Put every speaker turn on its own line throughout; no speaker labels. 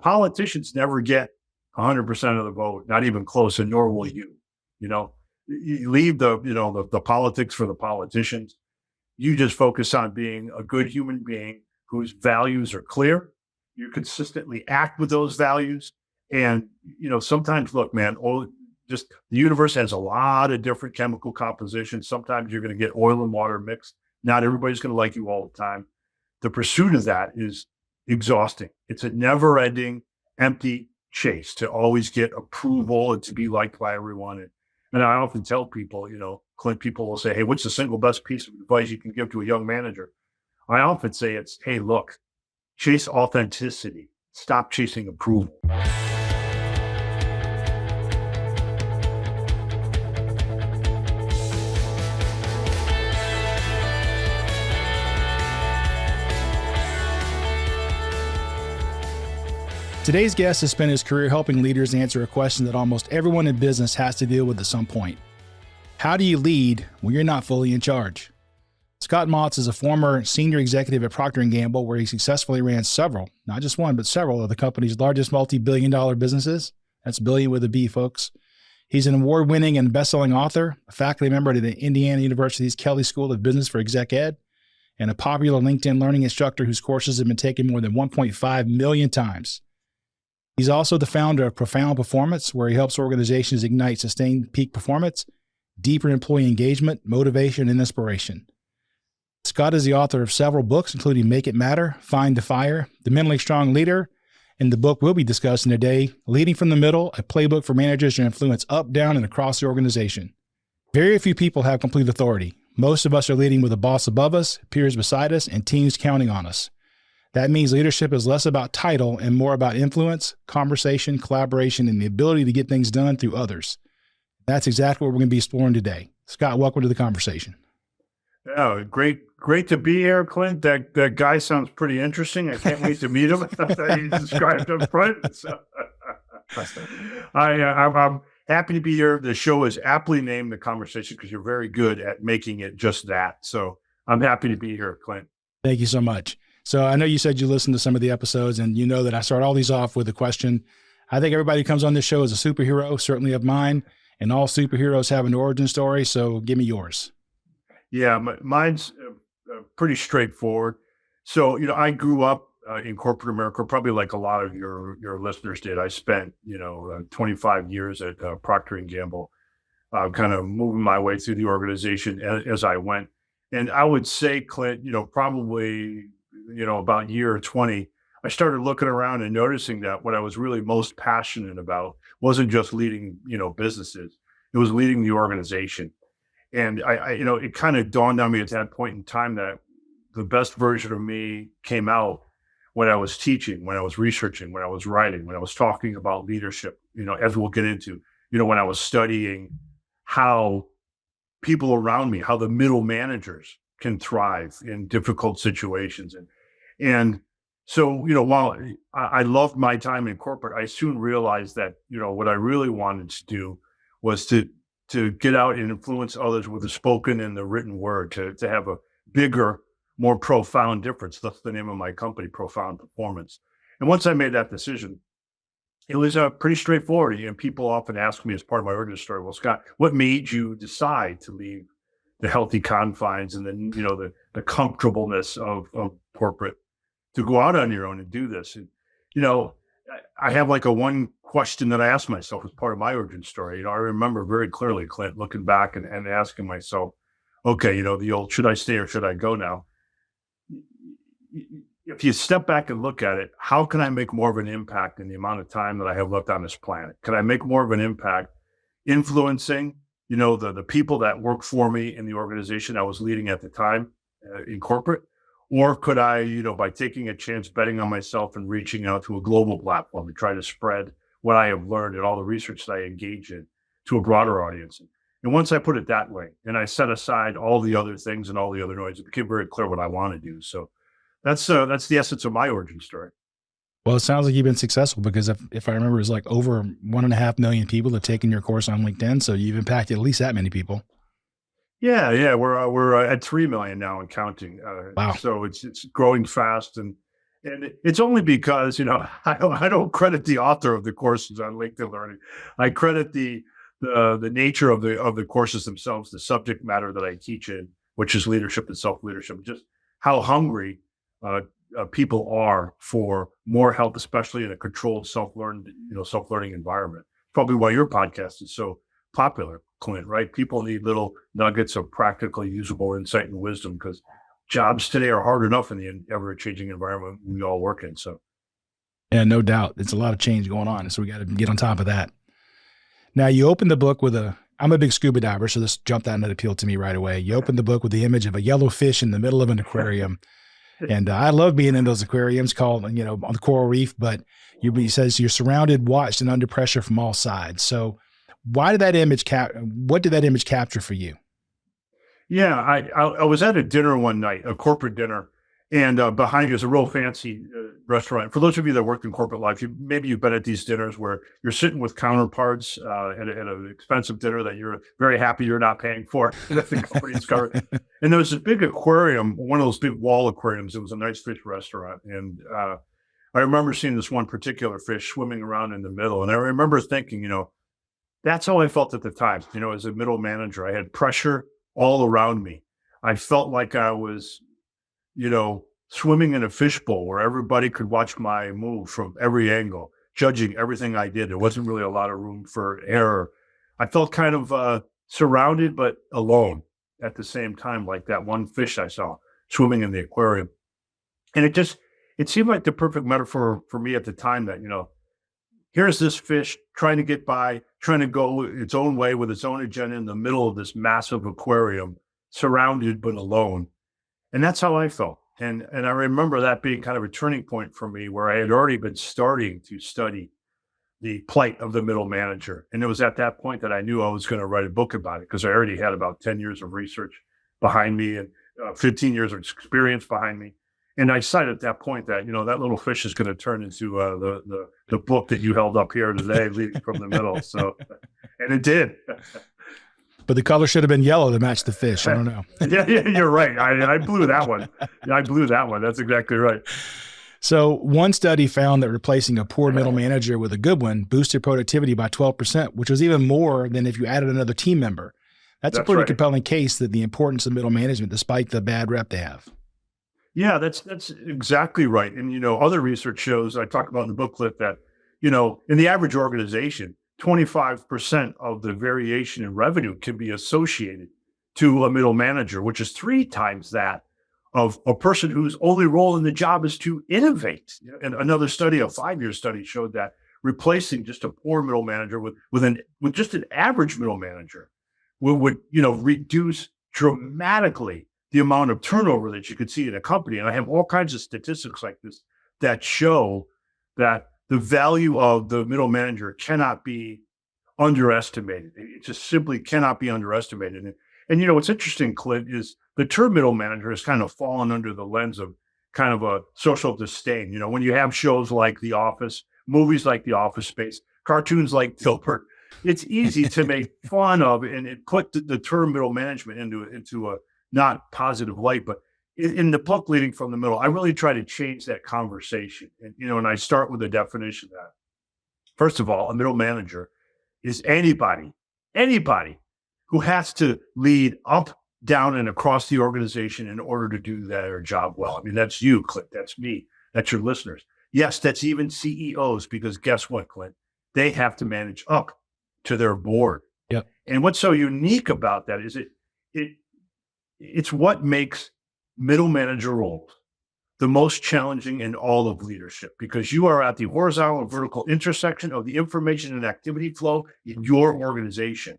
Politicians never get 100% of the vote, not even close, and nor will you. You know, you leave the politics for the politicians. You just focus on being a good human being whose values are clear. You consistently act with those values. And, sometimes, look, man, just the universe has a lot of different chemical compositions. Sometimes you're going to get oil and water mixed. Not everybody's going to like you all the time. The pursuit of that is exhausting. It's a never ending, empty chase to always get approval and to be liked by everyone. And I often tell people, Clint, people will say, hey, what's the single best piece of advice you can give to a young manager? I often say it's, hey, look, chase authenticity. Stop chasing approval.
Today's guest has spent his career helping leaders answer a question that almost everyone in business has to deal with at some point. How do you lead when you're not fully in charge? Scott Mautz is a former senior executive at Procter & Gamble, where he successfully ran several, not just one, but several of the company's largest multi-billion-dollar businesses. That's billion with a B, folks. He's an award-winning and best-selling author, a faculty member at the Indiana University's Kelley School of Business for Exec Ed, and a popular LinkedIn learning instructor whose courses have been taken more than 1.5 million times. He's also the founder of Profound Performance, where he helps organizations ignite sustained peak performance, deeper employee engagement, motivation, and inspiration. Scott is the author of several books, including Make It Matter, Find the Fire, The Mentally Strong Leader, and the book we'll be discussing today, Leading from the Middle, a playbook for managers to influence up, down, and across the organization. Very few people have complete authority. Most of us are leading with a boss above us, peers beside us, and teams counting on us. That means leadership is less about title and more about influence, conversation, collaboration, and the ability to get things done through others. That's exactly what we're going to be exploring today. Scott, welcome to the conversation.
Yeah, great to be here, Clint. That guy sounds pretty interesting. I can't wait to meet him. You described him right. So, I'm happy to be here. The show is aptly named The Conversation because you're very good at making it just that. So I'm happy to be here, Clint.
Thank you so much. So I know you said you listened to some of the episodes, and you know that I start all these off with a question. I think everybody who comes on this show is a superhero, certainly of mine, and all superheroes have an origin story. So give me yours.
Yeah, mine's pretty straightforward. So, I grew up in corporate America, probably like a lot of your listeners did. I spent, 25 years at Procter & Gamble, kind of moving my way through the organization as I went. And I would say, Clint, probably about year 20, I started looking around and noticing that what I was really most passionate about wasn't just leading, businesses. It was leading the organization. And I it kind of dawned on me at that point in time that the best version of me came out when I was teaching, when I was researching, when I was writing, when I was talking about leadership, as we'll get into, when I was studying how people around me, how the middle managers can thrive in difficult situations. And so, while I loved my time in corporate, I soon realized that, what I really wanted to do was to get out and influence others with the spoken and the written word, to have a bigger, more profound difference. That's the name of my company, Profound Performance. And once I made that decision, it was pretty straightforward. People often ask me as part of my origin story, well, Scott, what made you decide to leave the healthy confines and then, the comfortableness of corporate to go out on your own and do this? And, I have like a one question that I asked myself as part of my origin story. I remember very clearly, Clint, looking back and asking myself, okay, the old, should I stay or should I go now? If you step back and look at it, how can I make more of an impact in the amount of time that I have left on this planet? Can I make more of an impact influencing, the people that work for me in the organization I was leading at the time in corporate? Or could I, by taking a chance, betting on myself and reaching out to a global platform to try to spread what I have learned and all the research that I engage in to a broader audience? And once I put it that way, and I set aside all the other things and all the other noise, it became very clear what I want to do. So that's the essence of my origin story.
Well, it sounds like you've been successful because if I remember, it's like over 1.5 million people have taken your course on LinkedIn. So you've impacted at least that many people.
Yeah, we're at 3 million now and counting.
Wow.
So it's growing fast, and And it's only because, I don't credit the author of the courses on LinkedIn Learning. I credit the nature of the courses themselves, the subject matter that I teach in, which is leadership and self-leadership, just how hungry people are for more help, especially in a controlled self-learning environment. Probably why your podcast is so popular, Clint, right? People need little nuggets of practical, usable insight and wisdom because jobs today are hard enough in the ever-changing environment we all work in. So,
yeah, no doubt. It's a lot of change going on. So we got to get on top of that. Now, you open the book with I'm a big scuba diver, so this jumped out and it appealed to me right away. You open the book with the image of a yellow fish in the middle of an aquarium. And I love being in those aquariums called, on the coral reef, but he says you're surrounded, watched, and under pressure from all sides. So what did that image capture for you?
Yeah, I was at a dinner one night, a corporate dinner, and behind you is a real fancy restaurant. For those of you that work in corporate life, maybe you've been at these dinners where you're sitting with counterparts at an expensive dinner that you're very happy you're not paying for. That the company's covered. And there was this big aquarium, one of those big wall aquariums. It was a nice fish restaurant, and I remember seeing this one particular fish swimming around in the middle, and I remember thinking, that's how I felt at the time. As a middle manager, I had pressure all around me. I felt like I was, swimming in a fishbowl where everybody could watch my move from every angle, judging everything I did. There wasn't really a lot of room for error. I felt kind of surrounded, but alone at the same time, like that one fish I saw swimming in the aquarium. And it seemed like the perfect metaphor for me at the time that, here's this fish trying to get by, trying to go its own way with its own agenda in the middle of this massive aquarium, surrounded but alone. And that's how I felt. And I remember that being kind of a turning point for me where I had already been starting to study the plight of the middle manager. And it was at that point that I knew I was going to write a book about it because I already had about 10 years of research behind me and 15 years of experience behind me. And I decided at that point that, that little fish is going to turn into the book that you held up here today, Leading from the Middle. So, and it did.
But the color should have been yellow to match the fish. I don't know.
Yeah, you're right. I blew that one. I blew that one. That's exactly right.
So one study found that replacing a poor middle manager with a good one boosted productivity by 12%, which was even more than if you added another team member. That's a pretty
right.
compelling case that the importance of middle management, despite the bad rep they have.
Yeah, that's exactly right. And, other research shows, I talk about in the booklet that, in the average organization, 25% of the variation in revenue can be associated to a middle manager, which is 3 times that of a person whose only role in the job is to innovate. And another study, a 5-year study, showed that replacing just a poor middle manager with just an average middle manager would reduce dramatically the amount of turnover that you could see in a company. And I have all kinds of statistics like this that show that the value of the middle manager cannot be underestimated. It just simply cannot be underestimated. And what's interesting, Clint, is the term middle manager has kind of fallen under the lens of kind of a social disdain. When you have shows like The Office, movies like The Office Space, cartoons like Dilbert, it's easy to make fun of and put the term middle management into a not positive light. But in the book Leading from the Middle, I really try to change that conversation. And I start with the definition that, first of all, a middle manager is anybody who has to lead up, down, and across the organization in order to do their job well. I mean, that's you, Clint. That's me. That's your listeners. Yes, that's even CEOs, because guess what, Clint? They have to manage up to their board.
Yep.
And what's so unique about that is it's what makes middle manager roles the most challenging in all of leadership, because you are at the horizontal and vertical intersection of the information and activity flow in your organization.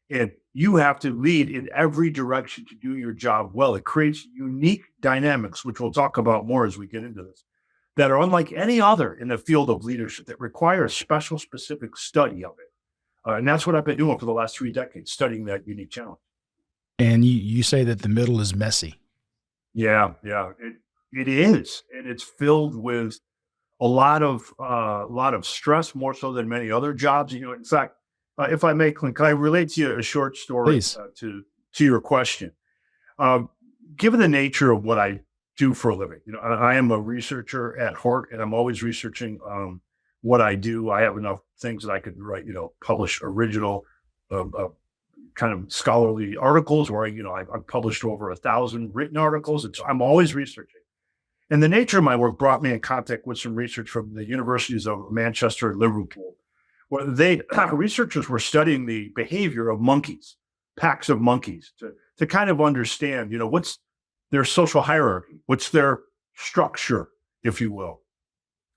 And you have to lead in every direction to do your job well. It creates unique dynamics, which we'll talk about more as we get into this, that are unlike any other in the field of leadership, that require a special, specific study of it. And that's what I've been doing for the last 3 decades, studying that unique challenge.
And you say that the middle is messy.
Yeah, it is, and it's filled with a lot of stress, more so than many other jobs. In fact, if I may, Clint, can I relate to you a short story to your question? Given the nature of what I do for a living. I am a researcher at heart, and I'm always researching what I do. I have enough things that I could write, publish original kind of scholarly articles where I've published over 1,000 written articles, and so I'm always researching. And the nature of my work brought me in contact with some research from the universities of Manchester and Liverpool, where researchers were studying the behavior of monkeys, packs of monkeys, to kind of understand, what's their social hierarchy, what's their structure, if you will.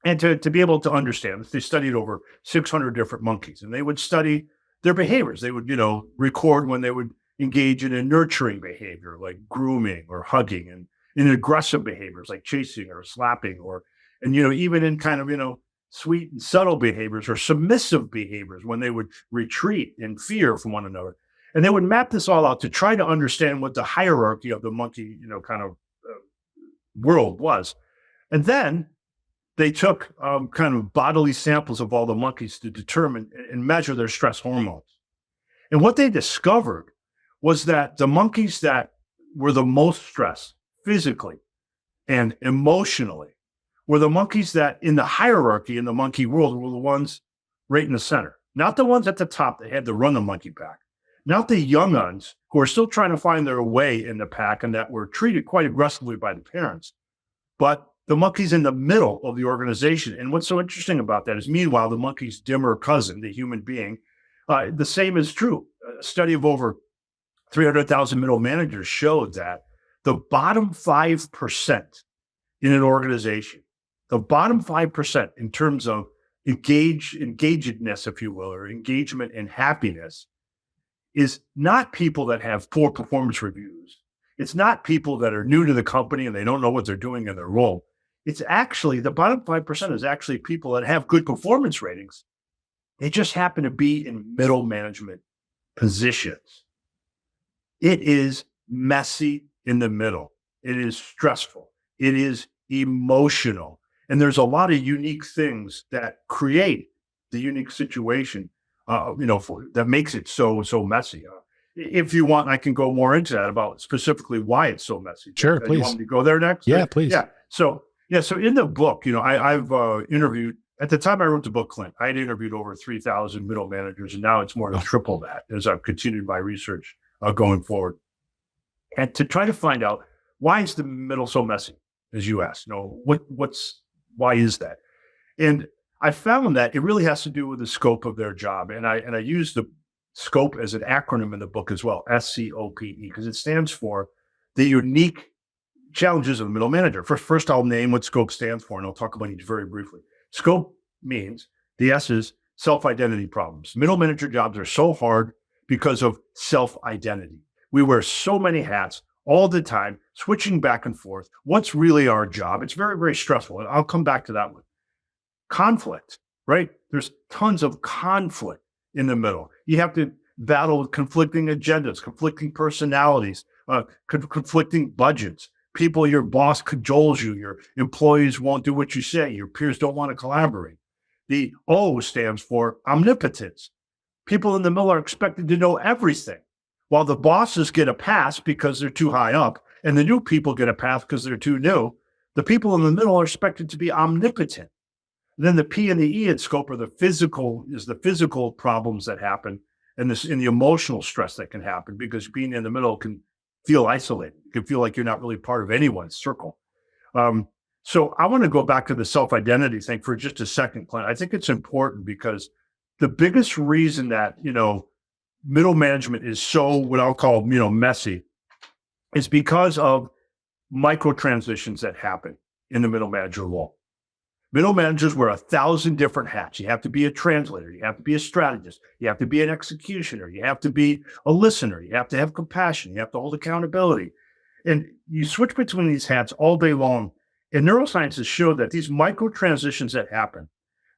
And to be able to understand, they studied over 600 different monkeys, and they would study their behaviors. They would, record when they would engage in a nurturing behavior like grooming or hugging, and in aggressive behaviors like chasing or slapping, and even in kind of, sweet and subtle behaviors or submissive behaviors when they would retreat in fear from one another. And they would map this all out to try to understand what the hierarchy of the monkey, kind of world was. And then they took kind of bodily samples of all the monkeys to determine and measure their stress hormones. And what they discovered was that the monkeys that were the most stressed physically and emotionally were the monkeys that in the hierarchy in the monkey world were the ones right in the center, not the ones at the top that had to run the monkey pack, not the young uns who are still trying to find their way in the pack and that were treated quite aggressively by the parents, but the monkeys in the middle of the organization. And what's so interesting about that is, meanwhile, the monkey's dimmer cousin, the human being, the same is true. A study of over 300,000 middle managers showed that the bottom 5% in an organization, the bottom 5% in terms of engagedness, if you will, or engagement and happiness, is not people that have poor performance reviews. It's not people that are new to the company and they don't know what they're doing in their role. It's actually, the bottom 5% is actually people that have good performance ratings. They just happen to be in middle management positions. It is messy in the middle. It is stressful. It is emotional. And there's a lot of unique things that create the unique situation, that makes it so messy. If you want, I can go more into that about specifically why it's so messy.
Sure, please.
You want me to go there next?
Yeah, please.
Yeah. So in the book, I've interviewed, at the time I wrote the book, Clint, I had interviewed over 3,000 middle managers, and now it's more than triple that as I've continued my research going forward. And to try to find out, why is the middle so messy, as you asked? Why is that? And I found that it really has to do with the scope of their job. And I use the scope as an acronym in the book as well, SCOPE, because it stands for the unique challenges of the middle manager. First, I'll name what scope stands for, and I'll talk about each very briefly. Scope means, the S is self-identity problems. Middle manager jobs are so hard because of self-identity. We wear so many hats all the time, switching back and forth. What's really our job? It's very, very stressful. And I'll come back to that one. Conflict, right? There's tons of conflict in the middle. You have to battle with conflicting agendas, conflicting personalities, conflicting budgets. People, your boss cajoles you, your employees won't do what you say, your peers don't want to collaborate. The O stands for omnipotence. People in the middle are expected to know everything, while the bosses get a pass because they're too high up, and the new people get a pass because they're too new. The people in the middle are expected to be omnipotent. Then the P and the E in scope are the physical problems that happen, and the emotional stress that can happen, because being in the middle can feel isolated. You can feel like you're not really part of anyone's circle. So I want to go back to the self-identity thing for just a second, Clint. I think it's important because the biggest reason that, middle management is so what I'll call, messy is because of micro transitions that happen in the middle manager role. Middle managers wear 1,000 different hats. You have to be a translator. You have to be a strategist. You have to be an executioner. You have to be a listener. You have to have compassion. You have to hold accountability. And you switch between these hats all day long. And neuroscience has showed that these micro transitions that happen,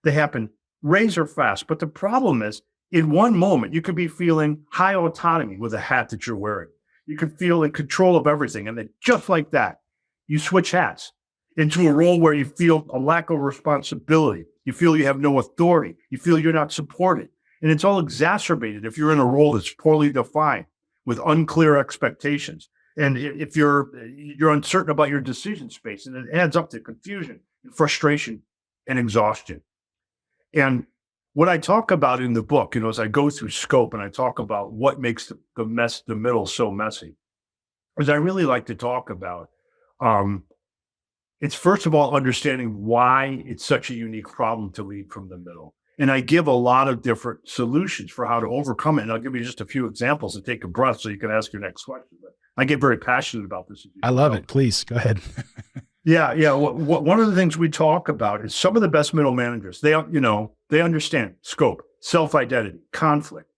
they happen razor fast. But the problem is, in one moment, you could be feeling high autonomy with the hat that you're wearing. You could feel in control of everything. And then just like that, you switch hats into a role where you feel a lack of responsibility. You feel you have no authority. You feel you're not supported. And it's all exacerbated if you're in a role that's poorly defined with unclear expectations. And if you're uncertain about your decision space, and it adds up to confusion and frustration and exhaustion. And what I talk about in the book, as I go through scope and I talk about what makes the middle so messy, is I really like to talk about, it's first of all, understanding why it's such a unique problem to lead from the middle. And I give a lot of different solutions for how to overcome it. And I'll give you just a few examples and take a breath so you can ask your next question. But I get very passionate about this.
I love it. Please go ahead.
Yeah. One of the things we talk about is some of the best middle managers. They understand scope, self-identity, conflict,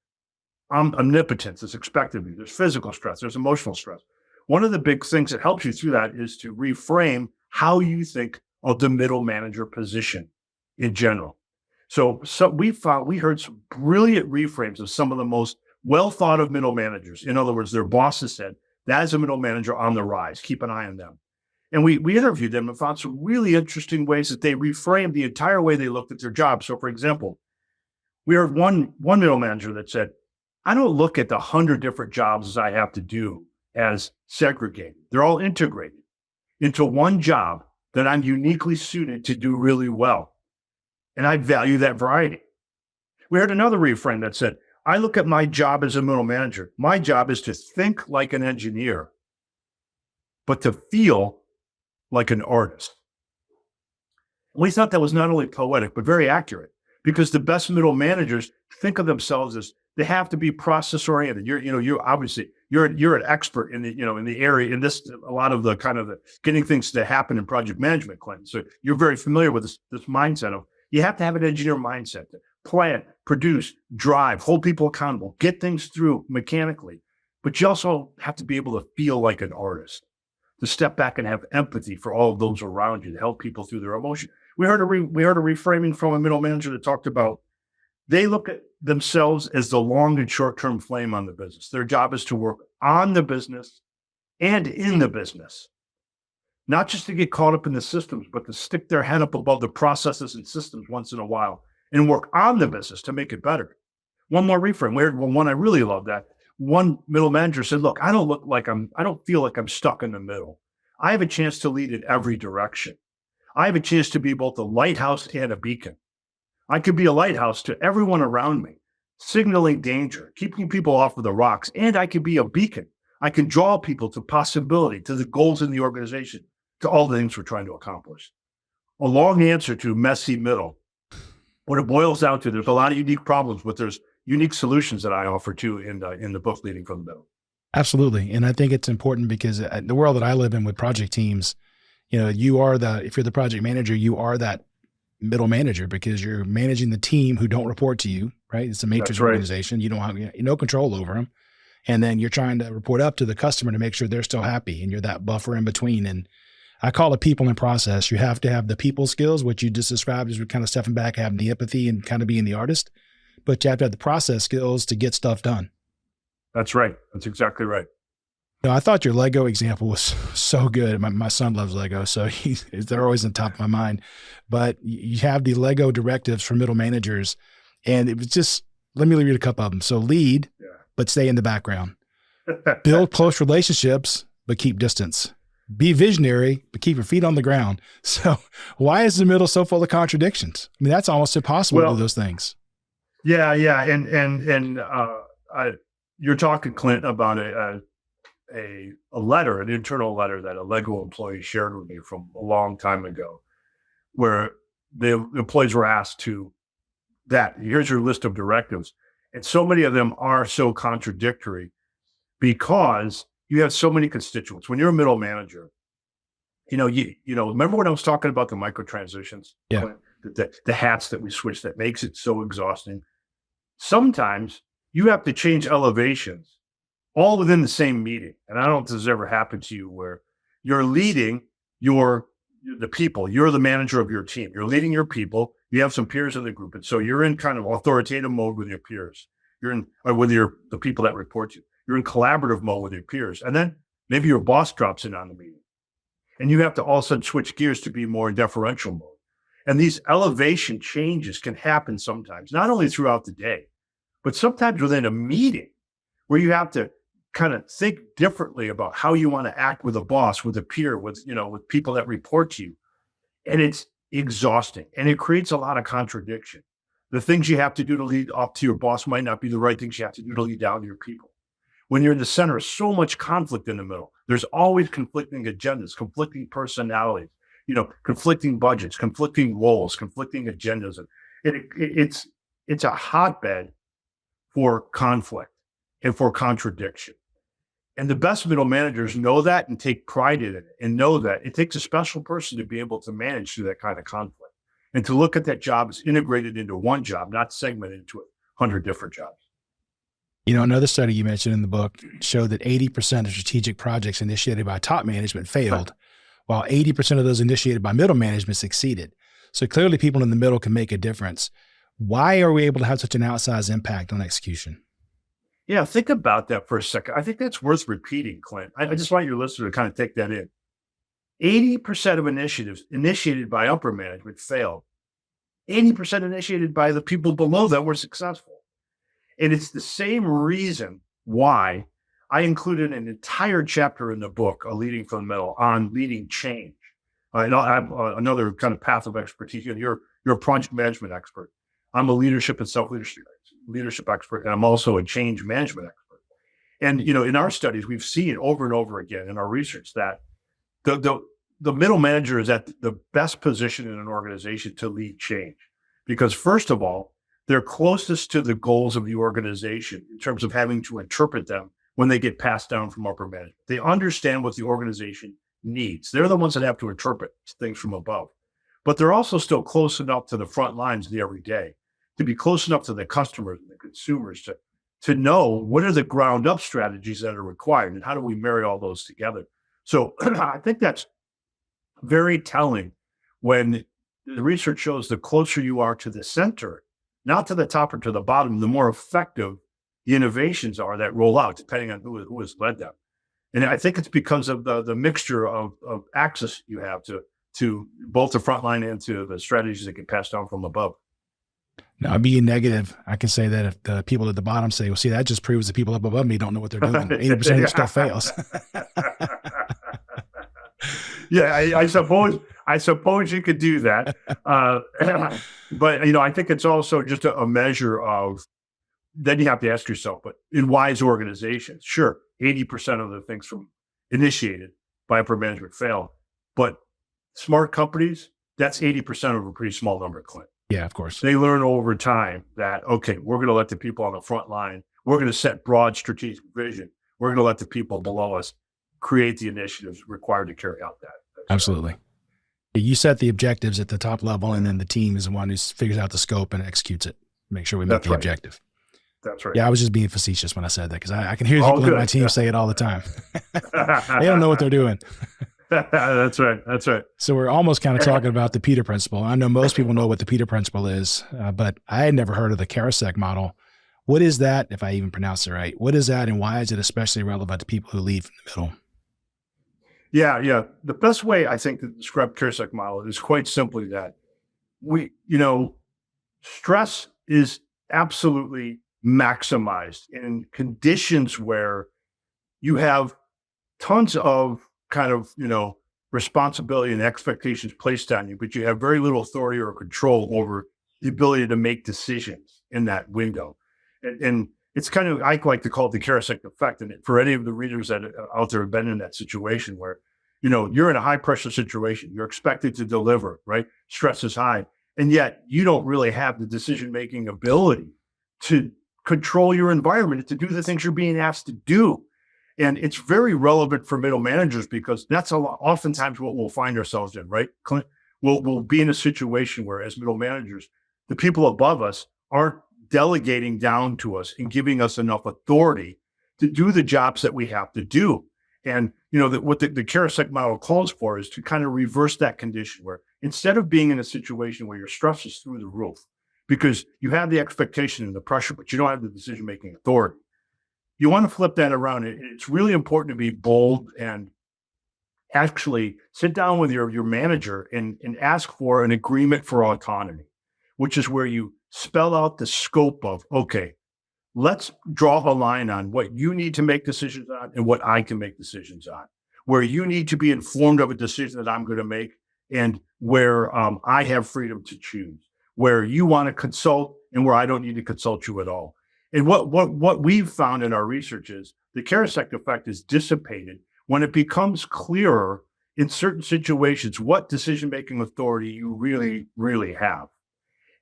omnipotence is expected of you. There's physical stress. There's emotional stress. One of the big things that helps you through that is to reframe how you think of the middle manager position in general. So we heard some brilliant reframes of some of the most well thought of middle managers. In other words, their bosses said, that is a middle manager on the rise. Keep an eye on them. And we interviewed them and found some really interesting ways that they reframed the entire way they looked at their job. So for example, we heard one middle manager that said, I don't look at the 100 different jobs I have to do as segregated. They're all integrated into one job that I'm uniquely suited to do really well. And I value that variety. We heard another reframe that said, I look at my job as a middle manager. My job is to think like an engineer, but to feel like an artist. We thought that was not only poetic, but very accurate, because the best middle managers think of themselves as they have to be process oriented. You're obviously an expert in the area in this, a lot of the kind of the getting things to happen in project management, Clinton. So you're very familiar with this mindset of you have to have an engineer mindset to plan, produce, drive, hold people accountable, get things through mechanically. But you also have to be able to feel like an artist, to step back and have empathy for all of those around you, to help people through their emotion. We heard a reframing from a middle manager that talked about they look at themselves as the long and short-term flame on the business. Their job is to work on the business and in the business, not just to get caught up in the systems, but to stick their head up above the processes and systems once in a while and work on the business to make it better. One more reframe. One I really love that. One middle manager said, look, I don't feel like I'm stuck in the middle. I have a chance to lead in every direction. I have a chance to be both a lighthouse and a beacon. I could be a lighthouse to everyone around me, signaling danger, keeping people off of the rocks, and I could be a beacon. I can draw people to possibility, to the goals in the organization, to all the things we're trying to accomplish. A long answer to messy middle. What it boils down to, there's a lot of unique problems, but there's unique solutions that I offer too in the book, Leading from the Middle.
Absolutely. And I think it's important because the world that I live in with project teams, if you're the project manager, you are that middle manager because you're managing the team who don't report to you, right? It's a matrix organization. You don't have no control over them. And then you're trying to report up to the customer to make sure they're still happy. And you're that buffer in between. And I call it people and process. You have to have the people skills, what you just described as we're kind of stepping back, having the empathy and kind of being the artist, but you have to have the process skills to get stuff done.
That's right. That's exactly right.
I thought your Lego example was so good. My son loves Lego, so they're always on top of my mind. But you have the Lego directives for middle managers, and it was just, let me read a couple of them. So lead, but stay in the background. Build close relationships, but keep distance. Be visionary, but keep your feet on the ground. So why is the middle so full of contradictions? I mean, that's almost impossible to do those things.
Yeah. And you're talking, Clint, about a letter, an internal letter that a Lego employee shared with me from a long time ago, where the employees were asked to here's your list of directives. And so many of them are so contradictory because you have so many constituents. When you're a middle manager, remember when I was talking about the micro transitions?
Yeah.
The hats that we switch that makes it so exhausting. Sometimes you have to change elevations all within the same meeting. And I don't know if this has ever happened to you where you're leading the people, you're the manager of your team. You're leading your people. You have some peers in the group. And so you're in kind of authoritative mode with your peers. The people that report to you. You're in collaborative mode with your peers. And then maybe your boss drops in on the meeting. And you have to all of a sudden switch gears to be more in deferential mode. And these elevation changes can happen sometimes, not only throughout the day, but sometimes within a meeting where you have to kind of think differently about how you want to act with a boss, with a peer, with people that report to you. And it's exhausting and it creates a lot of contradiction. The things you have to do to lead up to your boss might not be the right things you have to do to lead down to your people. When you're in the center, so much conflict in the middle. There's always conflicting agendas, conflicting personalities, conflicting budgets, conflicting roles, conflicting agendas. And it's a hotbed for conflict and for contradiction. And the best middle managers know that and take pride in it and know that it takes a special person to be able to manage through that kind of conflict and to look at that job as integrated into one job, not segmented into 100 different jobs.
Another study you mentioned in the book showed that 80% of strategic projects initiated by top management failed, while 80% of those initiated by middle management succeeded. So clearly people in the middle can make a difference. Why are we able to have such an outsized impact on execution?
Yeah, think about that for a second. I think that's worth repeating, Clint. I just want your listener to kind of take that in. 80% of initiatives initiated by upper management failed. 80% initiated by the people below that were successful. And it's the same reason why I included an entire chapter in the book, A Leading from the Middle, on leading change. And I have another kind of path of expertise. You're a project management expert. I'm a leadership and self-leadership expert, and I'm also a change management expert. And, in our studies, we've seen over and over again in our research that the middle manager is at the best position in an organization to lead change. Because first of all, they're closest to the goals of the organization in terms of having to interpret them when they get passed down from upper management. They understand what the organization needs. They're the ones that have to interpret things from above. But they're also still close enough to the front lines of the everyday to be close enough to the customers and the consumers to know what are the ground up strategies that are required and how do we marry all those together. So I think that's very telling when the research shows the closer you are to the center, not to the top or to the bottom, the more effective the innovations are that roll out, depending on who has led them. And I think it's because of the mixture of access you have to both the front line and to the strategies that get passed down from above.
Now, being negative, I can say that if the people at the bottom say, well, see, that just proves the people up above me don't know what they're doing. 80% of your stuff fails.
Yeah, I suppose you could do that. But, I think it's also just a measure of, then you have to ask yourself, but in wise organizations, sure, 80% of the things from initiated by upper management fail, but smart companies, that's 80% of a pretty small number, Clint.
Yeah, of course.
They learn over time that, okay, we're going to let the people on the front line, we're going to set broad strategic vision. We're going to let the people below us create the initiatives required to carry out that.
Absolutely. You set the objectives at the top level, and then the team is the one who figures out the scope and executes it. Make sure we meet the objective.
That's right.
Yeah, I was just being facetious when I said that because I can hear people in my team say it all the time. They don't know what they're doing.
That's right. That's right.
So we're almost kind of talking about the Peter Principle. I know most people know what the Peter Principle is, but I had never heard of the Karasek model. What is that, if I even pronounce it right? What is that, and why is it especially relevant to people who lead from the middle?
Yeah. The best way I think to describe Karasek model is quite simply that stress is absolutely maximized in conditions where you have tons of kind of, responsibility and expectations placed on you, but you have very little authority or control over the ability to make decisions in that window. And it's kind of, I like to call it the Karasek effect. And for any of the readers that out there have been in that situation where, you're in a high pressure situation, you're expected to deliver, right? Stress is high. And yet you don't really have the decision-making ability to control your environment, to do the things you're being asked to do. And it's very relevant for middle managers because that's oftentimes what we'll find ourselves in, right? We'll be in a situation where as middle managers, the people above us aren't delegating down to us and giving us enough authority to do the jobs that we have to do. And, what the Karasek model calls for is to kind of reverse that condition where instead of being in a situation where your stress is through the roof because you have the expectation and the pressure, but you don't have the decision-making authority, you want to flip that around. It's really important to be bold and actually sit down with your manager and ask for an agreement for autonomy, which is where you spell out the scope of, okay, let's draw a line on what you need to make decisions on and what I can make decisions on, where you need to be informed of a decision that I'm going to make and where I have freedom to choose, where you want to consult and where I don't need to consult you at all. And what we've found in our research is the Karasek effect is dissipated when it becomes clearer in certain situations what decision-making authority you really, really have.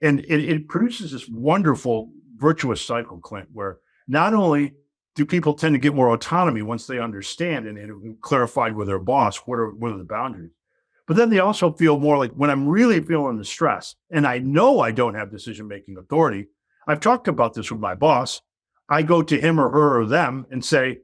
And it produces this wonderful virtuous cycle, Clint, where not only do people tend to get more autonomy once they understand and clarified with their boss what are the boundaries, but then they also feel more like when I'm really feeling the stress and I know I don't have decision-making authority, I've talked about this with my boss. I go to him or her or them and say,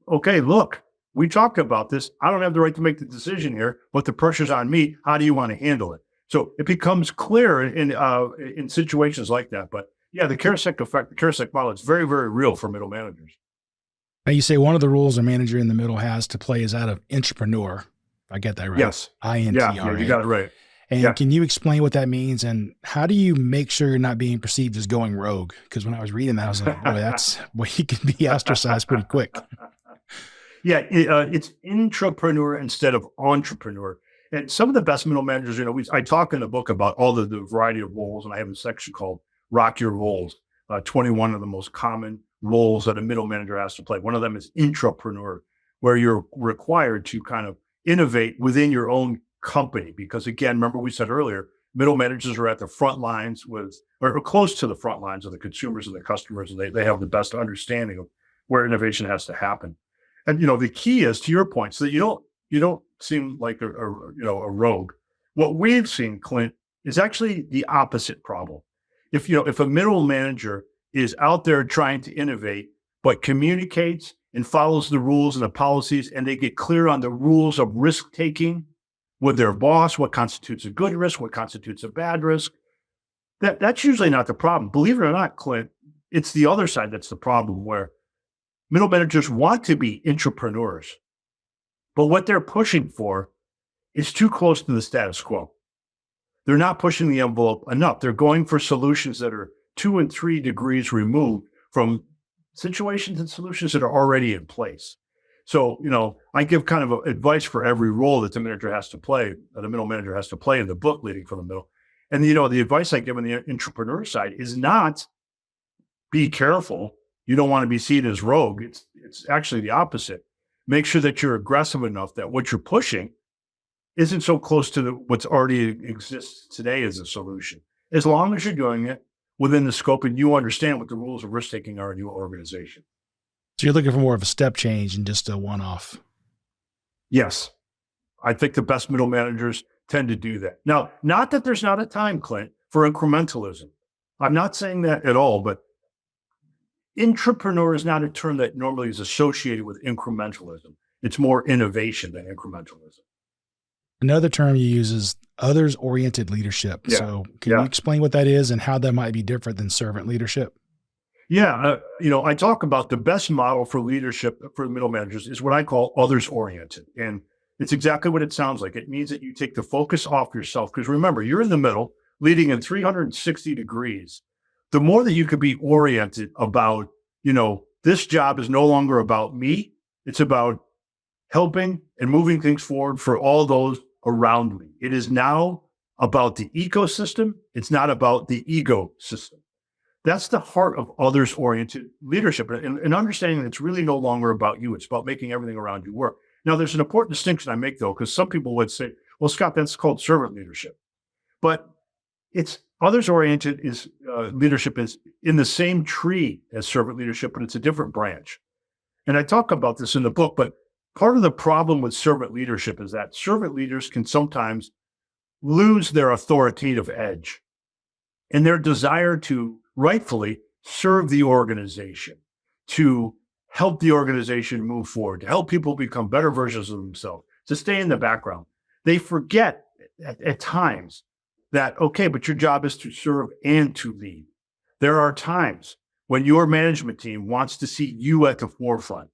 okay, look, we talked about this. I don't have the right to make the decision here, but the pressure's on me. How do you want to handle it? So it becomes clear in situations like that. But yeah, the Karasek effect, the Karasek model, it's very, very real for middle managers.
Now, you say one of the roles a manager in the middle has to play is that of entrepreneur. If I get that right.
Yes.
INTRA.
Yeah, you got it right.
And can you explain what that means? And how do you make sure you're not being perceived as going rogue? Because when I was reading that, I was like, boy, he can be ostracized pretty quick.
Yeah, it's intrapreneur instead of entrepreneur. And some of the best middle managers, I talk in the book about all the variety of roles, and I have a section called Rock Your Roles, 21 of the most common roles that a middle manager has to play. One of them is intrapreneur, where you're required to kind of innovate within your own company. Because again, remember we said earlier, middle managers are at the front lines or close to the front lines of the consumers and the customers, and they have the best understanding of where innovation has to happen. And the key is, to your point, so that you don't seem like a rogue. What we've seen, Clint, is actually the opposite problem. If a middle manager is out there trying to innovate, but communicates and follows the rules and the policies, and they get clear on the rules of risk taking with their boss, what constitutes a good risk, what constitutes a bad risk, that's usually not the problem. Believe it or not, Clint, it's the other side that's the problem, where middle managers want to be entrepreneurs, but what they're pushing for is too close to the status quo. They're not pushing the envelope enough. They're going for solutions that are 2 and 3 degrees removed from situations and solutions that are already in place. So, I give kind of advice for every role that the manager has to play, that a middle manager has to play in the book, Leading from the Middle. And, the advice I give on the entrepreneur side is not be careful. You don't want to be seen as rogue. It's actually the opposite. Make sure that you're aggressive enough that what you're pushing isn't so close to what's already exists today as a solution. As long as you're doing it within the scope and you understand what the rules of risk-taking are in your organization.
So you're looking for more of a step change and just a one-off.
Yes. I think the best middle managers tend to do that. Now, not that there's not a time, Clint, for incrementalism. I'm not saying that at all, but intrapreneur is not a term that normally is associated with incrementalism. It's more innovation than incrementalism.
Another term you use is others-oriented leadership.
Yeah.
So can you explain what that is and how that might be different than servant leadership?
Yeah. I talk about the best model for leadership for middle managers is what I call others-oriented. And it's exactly what it sounds like. It means that you take the focus off yourself. Because remember, you're in the middle, leading in 360 degrees. The more that you could be oriented about, this job is no longer about me. It's about helping and moving things forward for all those around me. It is now about the ecosystem. It's not about the ego system. That's the heart of others-oriented leadership, and understanding that it's really no longer about you. It's about making everything around you work. Now, there's an important distinction I make, though, because some people would say, well, Scott, that's called servant leadership. But it's others-oriented leadership is in the same tree as servant leadership, but it's a different branch. And I talk about this in the book, but part of the problem with servant leadership is that servant leaders can sometimes lose their authoritative edge and their desire to rightfully serve the organization, to help the organization move forward, to help people become better versions of themselves, to stay in the background. They forget at times that, okay, but your job is to serve and to lead. There are times when your management team wants to see you at the forefront.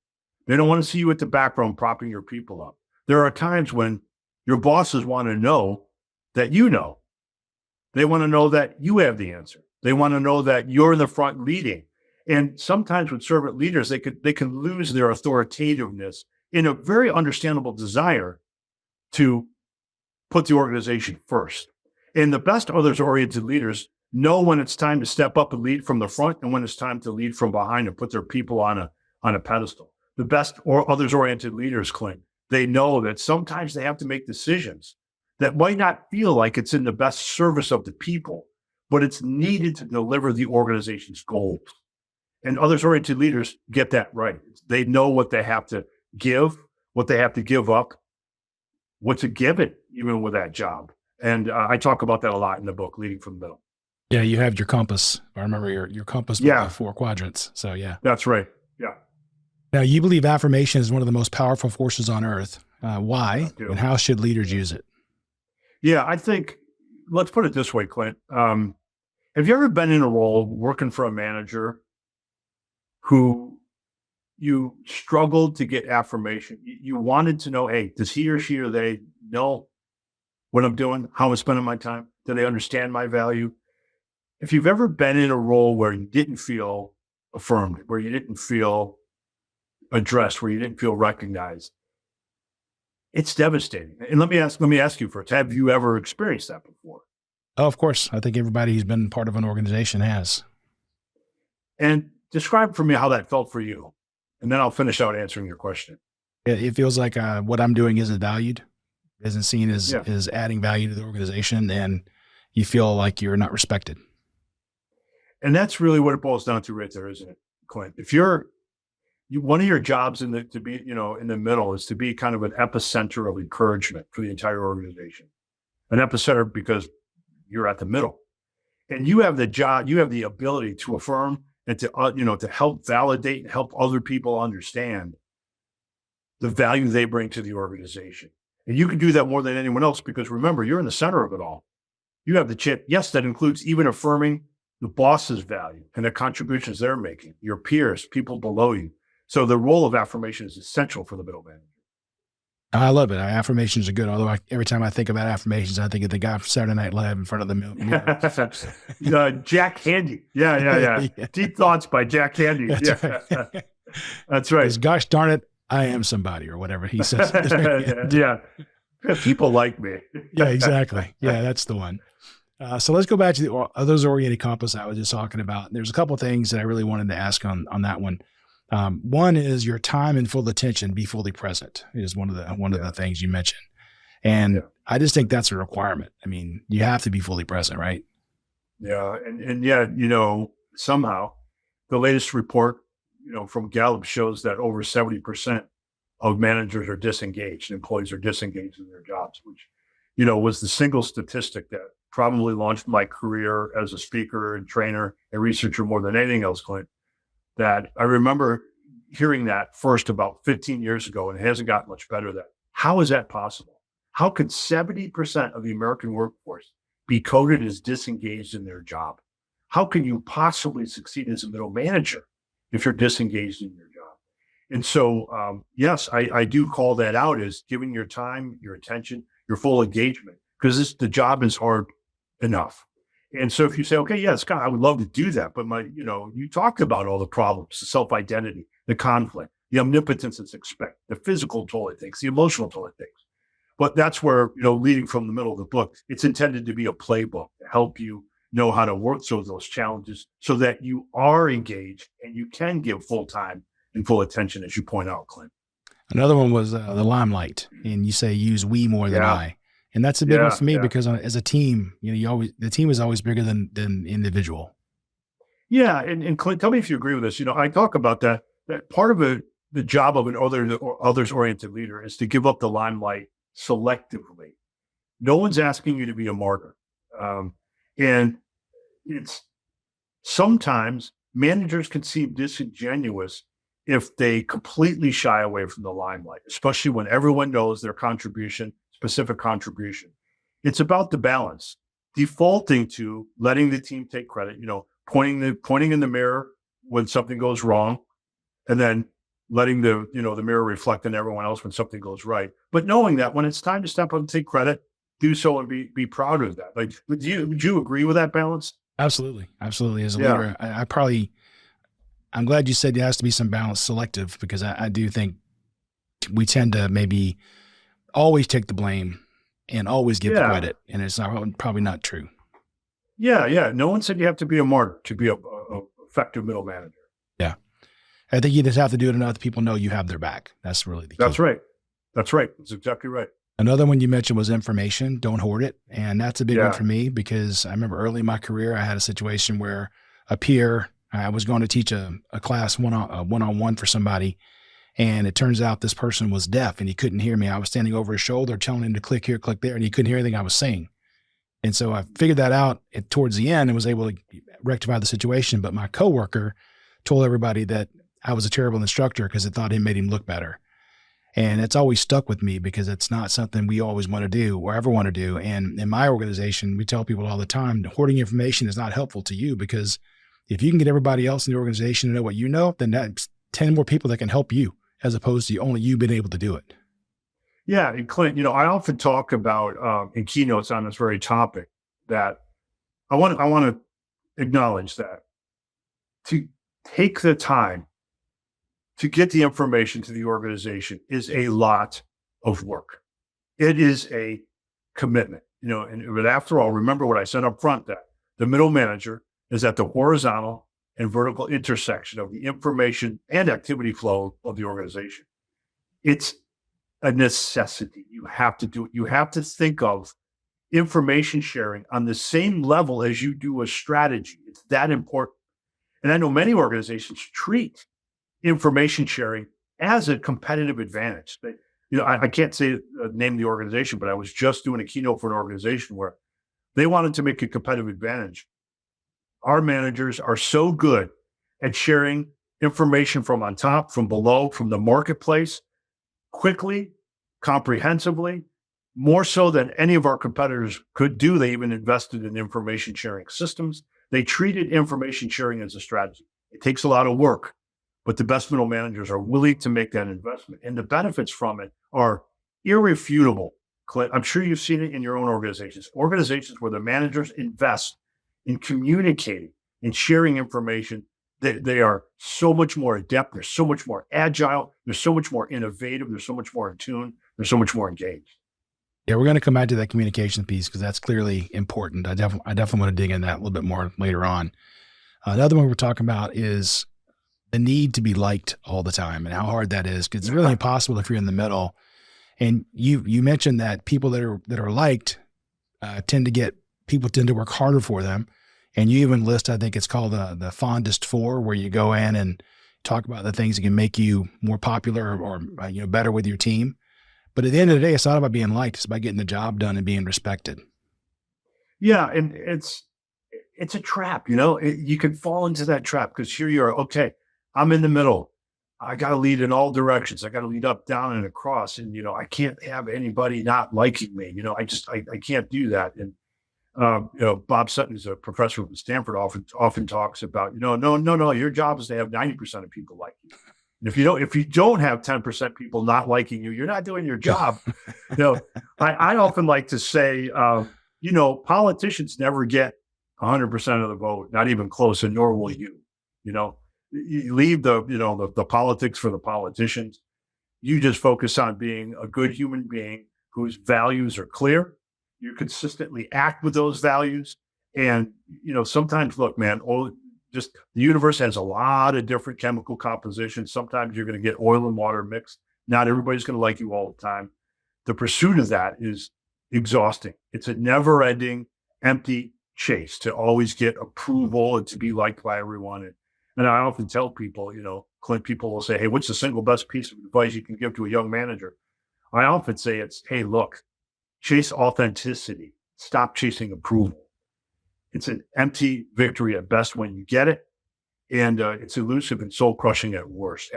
They don't want to see you at the background propping your people up. There are times when your bosses want to know that you know. They want to know that you have the answer. They want to know that you're in the front leading. And sometimes with servant leaders, they can lose their authoritativeness in a very understandable desire to put the organization first. And the best others-oriented leaders know when it's time to step up and lead from the front and when it's time to lead from behind and put their people on a pedestal. The best or others-oriented leaders, Clint, they know that sometimes they have to make decisions that might not feel like it's in the best service of the people, but it's needed to deliver the organization's goals. And others-oriented leaders get that right. They know what they have to give, what they have to give up, what to give it, even with that job. And I talk about that a lot in the book, Leading from the Middle.
Yeah, you have your compass. I remember your compass with the 4 quadrants. So yeah.
That's right. Yeah.
Now, you believe affirmation is one of the most powerful forces on earth. Why and how should leaders use it?
Yeah, I think, let's put it this way, Clint. Have you ever been in a role working for a manager who you struggled to get affirmation? You wanted to know, hey, does he or she or they know what I'm doing, how I'm spending my time? Do they understand my value? If you've ever been in a role where you didn't feel affirmed, where you didn't feel addressed, where you didn't feel recognized, it's devastating. And let me ask you first, have you ever experienced that before?
Oh, of course. I think everybody who's been part of an organization has.
And describe for me how that felt for you. And then I'll finish out answering your question.
It feels like what I'm doing isn't valued, isn't seen as adding value to the organization, and you feel like you're not respected.
And that's really what it boils down to right there, isn't it, Clint? If one of your jobs to be, in the middle is to be kind of an epicenter of encouragement for the entire organization. An epicenter because you're at the middle. And you have the job, you have the ability to affirm and to help validate and help other people understand the value they bring to the organization. And you can do that more than anyone else because remember, you're in the center of it all. You have the chip. Yes, that includes even affirming the boss's value and the contributions they're making, your peers, people below you. So the role of affirmation is essential for the middle manager.
I love it. Affirmations are good. Although every time I think about affirmations, I think of the guy from Saturday Night Live in front of the mirror.
Jack Handy. Yeah. Deep Thoughts by Jack Handy.
That's right.
That's right.
Gosh darn it, I am somebody, or whatever he says.
Yeah. People like me.
Yeah, exactly. Yeah, that's the one. So let's go back to the others-oriented compass I was just talking about. There's a couple of things that I really wanted to ask on that one. One is your time and full attention, be fully present is one of the things you mentioned. And I just think that's a requirement. I mean, you have to be fully present, right?
Yeah. And yet, somehow the latest report, from Gallup shows that over 70% of managers are disengaged. Employees are disengaged in their jobs, which, was the single statistic that probably launched my career as a speaker and trainer and researcher more than anything else, Clint. That I remember hearing that first about 15 years ago, and it hasn't gotten much better. How is that possible? How could 70% of the American workforce be coded as disengaged in their job? How can you possibly succeed as a middle manager if you're disengaged in your job? And so, yes, I do call that out as giving your time, your attention, your full engagement, because the job is hard enough. And so if you say, okay, yeah, Scott, I would love to do that. But you talked about all the problems, the self-identity, the conflict, the omnipotence it's expected, the physical toll it takes, the emotional toll it takes. But that's where, leading from the middle of the book, it's intended to be a playbook to help you know how to work through those challenges so that you are engaged and you can give full time and full attention, as you point out, Clint.
Another one was the limelight. And you say use we more than I. And that's a big one for me because as a team, the team is always bigger than individual. Yeah.
And Clint, tell me if you agree with this. I talk about that part of the job of an others-oriented leader is to give up the limelight selectively. No one's asking you to be a martyr. And it's sometimes managers can seem disingenuous if they completely shy away from the limelight, especially when everyone knows their specific contribution. It's about the balance, defaulting to letting the team take credit, pointing in the mirror when something goes wrong, and then letting the mirror reflect on everyone else when something goes right. But knowing that when it's time to step up and take credit, do so and be proud of that. Like, would you agree with that balance?
Absolutely. As a leader, I probably, I'm glad you said there has to be some balance selective, because I do think we tend to maybe always take the blame and always give the
Yeah.
credit. And it's not, probably not true.
Yeah. Yeah. No one said you have to be a martyr to be a effective middle manager.
Yeah. I think you just have to do it enough that people know you have their back. That's really the key.
That's right. That's right. That's exactly right.
Another one you mentioned was information. Don't hoard it. And that's a big one
Yeah.
for me, because I remember early in my career, I had a situation where a peer, I was going to teach a class one-on-one for somebody. And it turns out this person was deaf and he couldn't hear me. I was standing over his shoulder telling him to click here, click there, and he couldn't hear anything I was saying. And so I figured that out towards the end and was able to rectify the situation. But my coworker told everybody that I was a terrible instructor because it thought it made him look better. And it's always stuck with me, because it's not something we always want to do or ever want to do. And in my organization, we tell people all the time, hoarding information is not helpful to you, because if you can get everybody else in the organization to know what you know, then that's 10 more people that can help you, as opposed to only you being able to do it.
Yeah. And Clint, I often talk about in keynotes on this very topic that I want to acknowledge that to take the time to get the information to the organization is a lot of work. It is a commitment, but after all, remember what I said up front, that the middle manager is at the horizontal and vertical intersection of the information and activity flow of the organization. It's a necessity. You have to do it. You have to think of information sharing on the same level as you do a strategy. It's that important. And I know many organizations treat information sharing as a competitive advantage. I can't say name the organization, but I was just doing a keynote for an organization where they wanted to make a competitive advantage. Our managers are so good at sharing information from on top, from below, from the marketplace, quickly, comprehensively, more so than any of our competitors could do. They even invested in information sharing systems. They treated information sharing as a strategy. It takes a lot of work, but the best middle managers are willing to make that investment. And the benefits from it are irrefutable. Clint, I'm sure you've seen it in your own organizations where the managers invest in communicating and sharing information. They are so much more adept. They're so much more agile. They're so much more innovative. They're so much more in tune. They're so much more engaged.
Yeah, we're going to come back to that communication piece, because that's clearly important. I definitely want to dig in that a little bit more later on. Another one we're talking about is the need to be liked all the time, and how hard that is, because it's really impossible if you're in the middle. And you mentioned that people that are liked tend to work harder for them. And you even list, I think it's called the fondest four, where you go in and talk about the things that can make you more popular or better with your team. But at the end of the day, it's not about being liked. It's about getting the job done and being respected.
Yeah. And it's a trap, you can fall into that trap, because here you are. Okay, I'm in the middle. I got to lead in all directions. I got to lead up, down, and across. And, I can't have anybody not liking me. I can't do that. And, Bob Sutton, who's a professor at Stanford, often talks about, no, your job is to have 90% of people like you. And if you don't have 10% people not liking you, you're not doing your job. I often like to say, politicians never get 100% of the vote, not even close, and nor will you. You leave the politics for the politicians. You just focus on being a good human being whose values are clear. You consistently act with those values. And, sometimes, look, man, the universe has a lot of different chemical compositions. Sometimes you're going to get oil and water mixed. Not everybody's going to like you all the time. The pursuit of that is exhausting. It's a never-ending, empty chase to always get approval and to be liked by everyone. And I often tell people, Clint, people will say, hey, what's the single best piece of advice you can give to a young manager? I often say hey, look, chase authenticity. Stop chasing approval. It's an empty victory at best when you get it. And it's elusive and soul crushing at worst.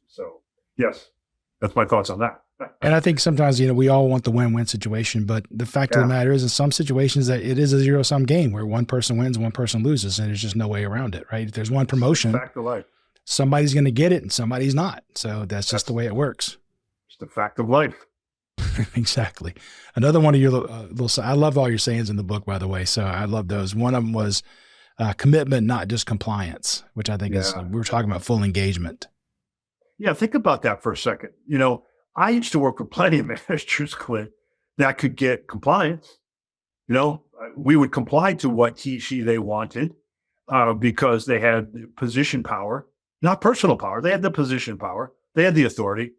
So yes, that's my thoughts on that.
And I think sometimes, we all want the win-win situation, but the fact of the matter is, in some situations, that it is a zero-sum game where one person wins, one person loses, and there's just no way around it, right? If there's one promotion,
fact of life.
Somebody's going to get it and somebody's not. So that's just the way it works.
It's the fact of life.
Exactly. Another one of your I love all your sayings in the book, by the way. So I love those. One of them was, commitment, not just compliance, which I think is,
Yeah.
we were talking about full engagement.
Yeah. Think about that for a second. I used to work with plenty of managers, Clint, that could get compliance. We would comply to what they wanted because they had the position power, not personal power. They had the position power, they had the authority,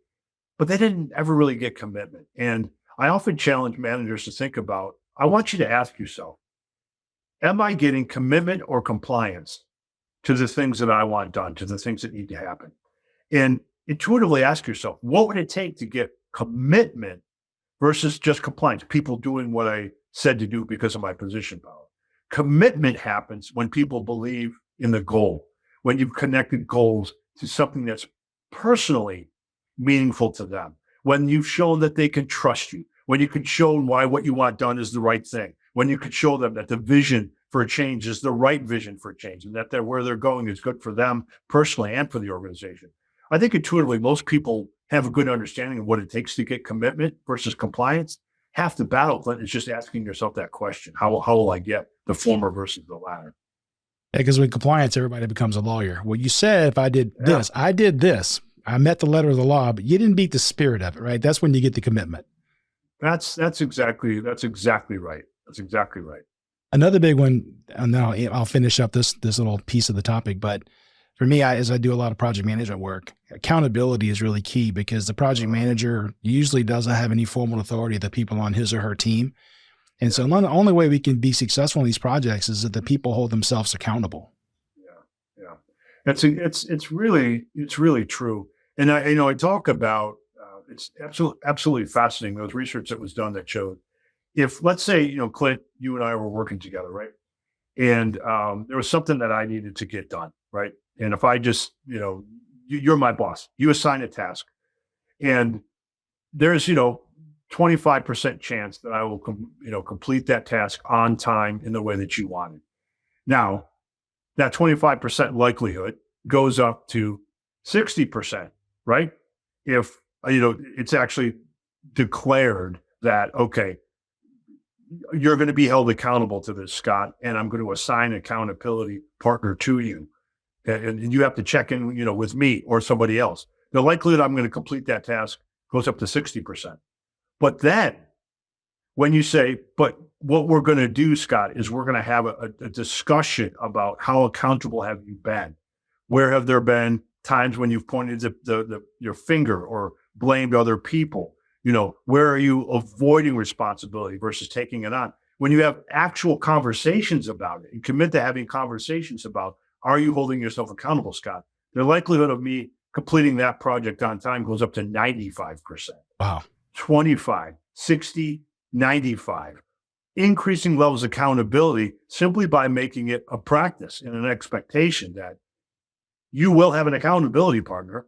but they didn't ever really get commitment. And I often challenge managers to think about, I want you to ask yourself, am I getting commitment or compliance to the things that I want done, to the things that need to happen? And intuitively ask yourself, what would it take to get commitment versus just compliance? People doing what I said to do because of my position power. Commitment happens when people believe in the goal, when you've connected goals to something that's personally meaningful to them, when you've shown that they can trust you, when you can show why what you want done is the right thing, when you can show them that the vision for change is the right vision for change, and that where they're going is good for them personally and for the organization. I think intuitively, most people have a good understanding of what it takes to get commitment versus compliance. Half the battle, Clint, is just asking yourself that question. How will I get the former versus the latter?
Yeah, because with compliance, everybody becomes a lawyer. Well, you said if I did
Yeah.
this, I did this. I met the letter of the law, but you didn't beat the spirit of it, right? That's when you get the commitment.
That's exactly right. That's exactly right.
Another big one, and then I'll finish up this little piece of the topic. But for me, as I do a lot of project management work, accountability is really key because the project manager usually doesn't have any formal authority of the people on his or her team. And so the only way we can be successful in these projects is that the people hold themselves accountable.
Yeah. It's really true. And I talk about it's absolutely fascinating. Those research that was done that showed, if let's say Clint, you and I were working together, right, and there was something that I needed to get done, right, and if I just you're my boss, you assign a task, and there's 25% chance that I will complete that task on time in the way that you wanted. Now, that 25% likelihood goes up to 60%, right? If it's actually declared that, okay, you're going to be held accountable to this, Scott, and I'm going to assign an accountability partner to you, and you have to check in, with me or somebody else. The likelihood I'm going to complete that task goes up to 60%. But then when you say, but what we're going to do, Scott, is we're going to have a discussion about how accountable have you been? Where have there been times when you've pointed your finger or blamed other people? Where are you avoiding responsibility versus taking it on? When you have actual conversations about it and commit to having conversations about, are you holding yourself accountable, Scott? The likelihood of me completing that project on time goes up to 95%.
Wow.
25, 60, 95. Increasing levels of accountability simply by making it a practice and an expectation that you will have an accountability partner.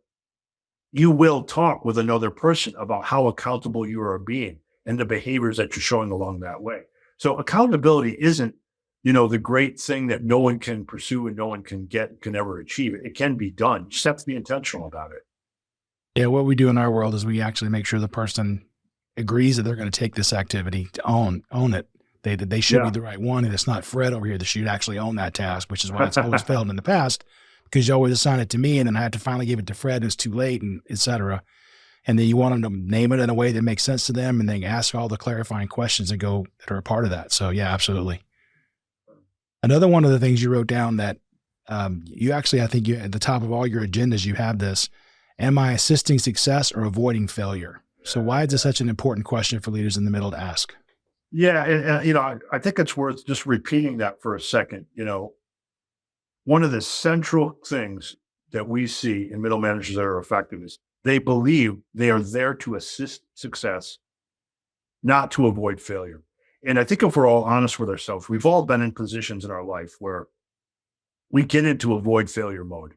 You will talk with another person about how accountable you are being and the behaviors that you're showing along that way. So accountability isn't, the great thing that no one can pursue and no one can ever achieve. It can be done. You just have to be intentional about it.
Yeah, what we do in our world is we actually make sure the person agrees that they're going to take this activity to own it. They should be the right one, and it's not Fred over here that should actually own that task, which is why it's always failed in the past, because you always assign it to me, and then I have to finally give it to Fred, and it's too late, and et cetera. And then you want them to name it in a way that makes sense to them, and then ask all the clarifying questions that are a part of that. So yeah, absolutely. Another one of the things you wrote down that you actually, I think you at the top of all your agendas, you have this: am I assisting success or avoiding failure? So why is this such an important question for leaders in the middle to ask?
Yeah. And I think it's worth just repeating that for a second. One of the central things that we see in middle managers that are effective is they believe they are there to assist success, not to avoid failure. And I think if we're all honest with ourselves, we've all been in positions in our life where we get into avoid failure mode.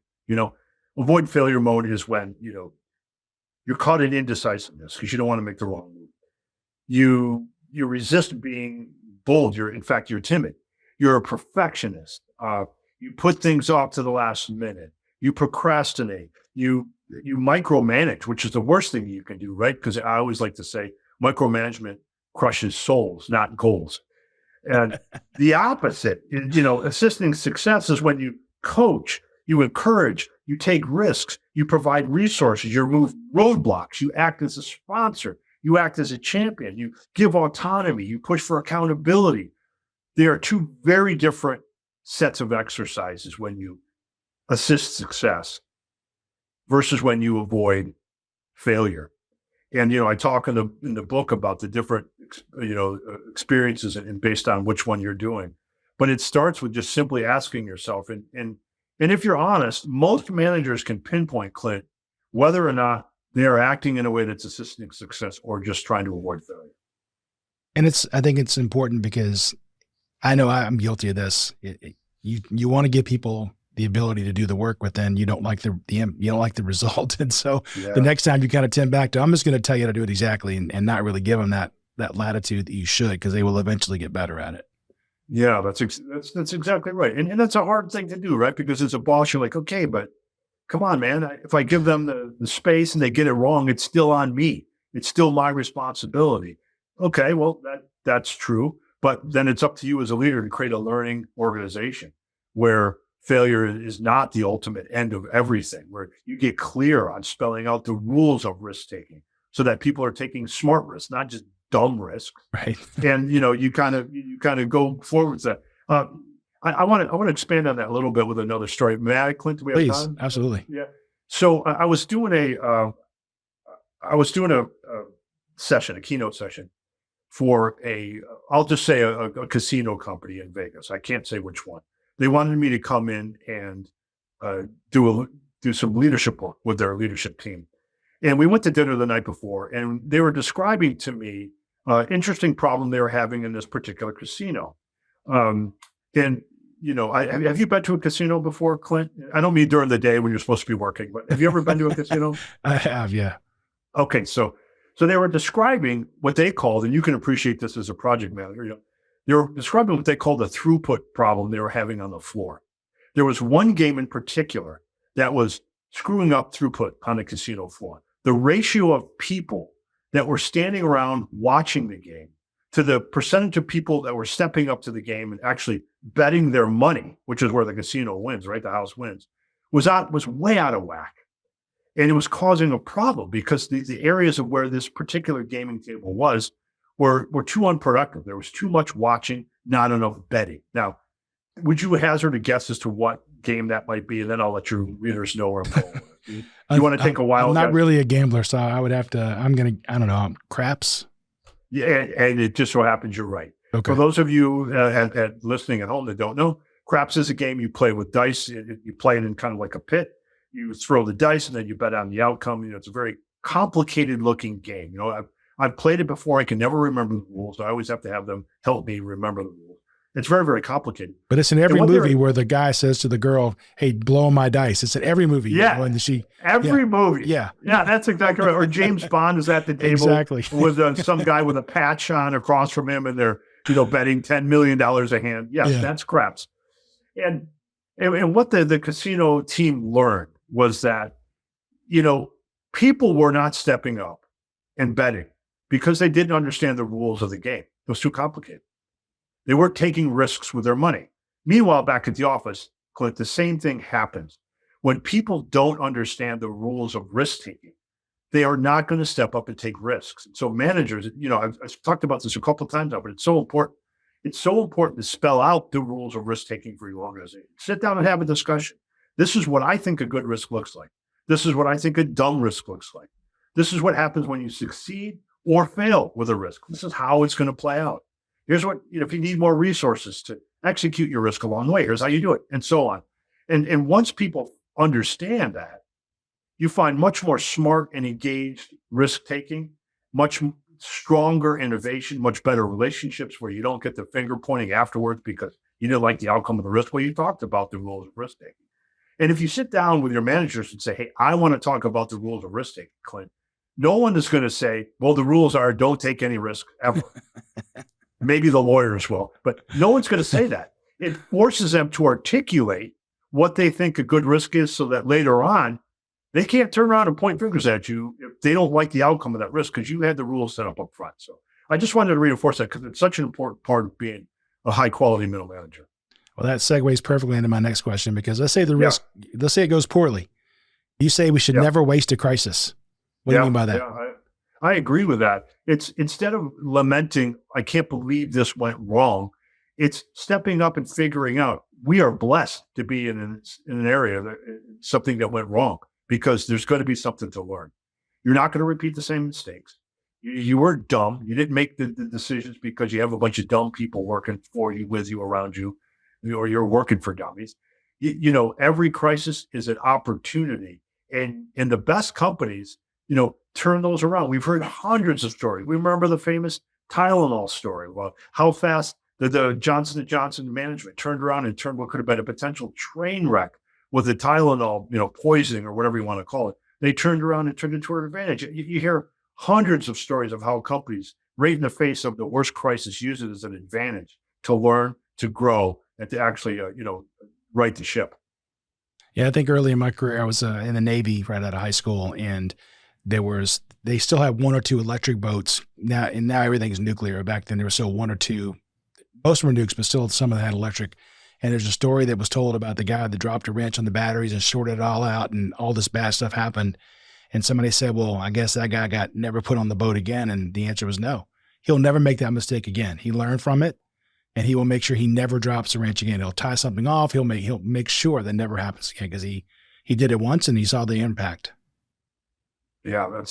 Avoid failure mode is when, you're caught in indecisiveness because you don't want to make the wrong move. You resist being bold. You're timid. You're a perfectionist. You put things off to the last minute. You procrastinate. You micromanage, which is the worst thing you can do, right? Because I always like to say micromanagement crushes souls, not goals. And the opposite, assisting success is when you coach, you encourage, you take risks, you provide resources, you remove roadblocks, you act as a sponsor, you act as a champion, you give autonomy, you push for accountability. There are two very different sets of exercises when you assist success versus when you avoid failure. And, I talk in the book about the different, experiences and based on which one you're doing. But it starts with just simply asking yourself. And if you're honest, most managers can pinpoint, Clint, whether or not they are acting in a way that's assisting success or just trying to avoid failure.
And I think it's important because I know I'm guilty of this. You want to give people the ability to do the work, but then you don't like you don't like the result. And so the next time you kind of tend back to, I'm just going to tell you how to do it exactly and not really give them that latitude that you should, because they will eventually get better at it.
Yeah, that's exactly right. And that's a hard thing to do, right? Because as a boss, you're like, okay, but come on, man. If I give them the space and they get it wrong, it's still on me. It's still my responsibility. Okay, well, that's true. But then it's up to you as a leader to create a learning organization where failure is not the ultimate end of everything, where you get clear on spelling out the rules of risk taking so that people are taking smart risks, not just dumb risks.
Right.
And, you kind of go forward with that. I want to expand on that a little bit with another story. May I, Clint? Do we have time?
Absolutely.
Yeah. So I was doing a session, a keynote session for I'll just say a casino company in Vegas. I can't say which one. They wanted me to come in and do some leadership work with their leadership team. And we went to dinner the night before, and they were describing to me an interesting problem they were having in this particular casino. And, have you been to a casino before, Clint? I don't mean during the day when you're supposed to be working, but have you ever been to a casino?
I have, yeah.
Okay, so they were describing what they called, and you can appreciate this as a project manager, they were describing what they called the throughput problem they were having on the floor. There was one game in particular that was screwing up throughput on the casino floor. The ratio of people that were standing around watching the game to the percentage of people that were stepping up to the game and actually betting their money, which is where the casino wins, right? The house wins, was way out of whack. And it was causing a problem because the areas of where this particular gaming table were too unproductive. There was too much watching, not enough betting. Now, would you hazard a guess as to what game that might be? And then I'll let your readers know where I'm going. You want to take a while?
I'm not really a gambler, so I would have to, I don't know, craps.
Yeah, and it just so happens you're right.
Okay.
For those of you at listening at home that don't know, craps is a game you play with dice. You play it in kind of like a pit. You throw the dice and then you bet on the outcome. It's a very complicated looking game. I've played it before. I can never remember the rules. I always have to have them help me remember the rules. It's very, very complicated.
But it's in every movie where the guy says to the girl, "Hey, blow my dice." It's in every movie.
Yeah. Every movie.
Yeah.
Yeah, that's exactly right. Or James Bond is at the table
exactly.
with some guy with a patch on across from him, and they're betting $10 million a hand. Yes, yeah. That's craps. And what the casino team learned was that people were not stepping up and betting because they didn't understand the rules of the game. It was too complicated. They weren't taking risks with their money. Meanwhile, back at the office, Clint, the same thing happens. When people don't understand the rules of risk taking, they are not going to step up and take risks. So managers, I've talked about this a couple of times now, but it's so important. It's so important to spell out the rules of risk taking for your organization. Sit down and have a discussion. This is what I think a good risk looks like. This is what I think a dumb risk looks like. This is what happens when you succeed or fail with a risk. This is how it's going to play out. Here's what, if you need more resources to execute your risk along the way, here's how you do it, and so on. And once people understand that, you find much more smart and engaged risk taking, much stronger innovation, much better relationships where you don't get the finger pointing afterwards because you didn't like the outcome of the risk. Well, you talked about the rules of risk taking. And if you sit down with your managers and say, hey, I want to talk about the rules of risk taking, Clint, no one is going to say, well, the rules are don't take any risk ever. Maybe the lawyers will, but no one's going to say that. It forces them to articulate what they think a good risk is so that later on, they can't turn around and point fingers at you if they don't like the outcome of that risk because you had the rules set up front. So I just wanted to reinforce that because it's such an important part of being a high quality middle manager.
Well, that segues perfectly into my next question, because let's say
Yeah.
let's say it goes poorly. You say we should
Yeah.
never waste a crisis. What do you mean by that?
Yeah, I agree with that. It's instead of lamenting, I can't believe this went wrong. It's stepping up and figuring out we are blessed to be in an area that something that went wrong, because there's going to be something to learn. You're not going to repeat the same mistakes. You weren't dumb. You didn't make the decisions because you have a bunch of dumb people working for you, with you, around you, or you're working for dummies. Every crisis is an opportunity, and in the best companies, turn those around. We've heard hundreds of stories. We remember the famous Tylenol story. Well, how fast the Johnson & Johnson management turned around and turned what could have been a potential train wreck with the Tylenol, poisoning or whatever you want to call it. They turned around and turned it to an advantage. You hear hundreds of stories of how companies, right in the face of the worst crisis, use it as an advantage to learn, to grow, and to actually, right the ship.
Yeah, I think early in my career, I was in the Navy right out of high school, and they still had one or two electric boats now, and now everything is nuclear. Back then, there was still one or two. Most of them were nukes, but still some of them had electric. And there's a story that was told about the guy that dropped a wrench on the batteries and shorted it all out, and all this bad stuff happened. And somebody said, well, I guess that guy got never put on the boat again. And the answer was no. He'll never make that mistake again. He learned from it, and he will make sure he never drops a wrench again. He'll tie something off. He'll make sure that never happens again, because he did it once and he saw the impact.
Yeah,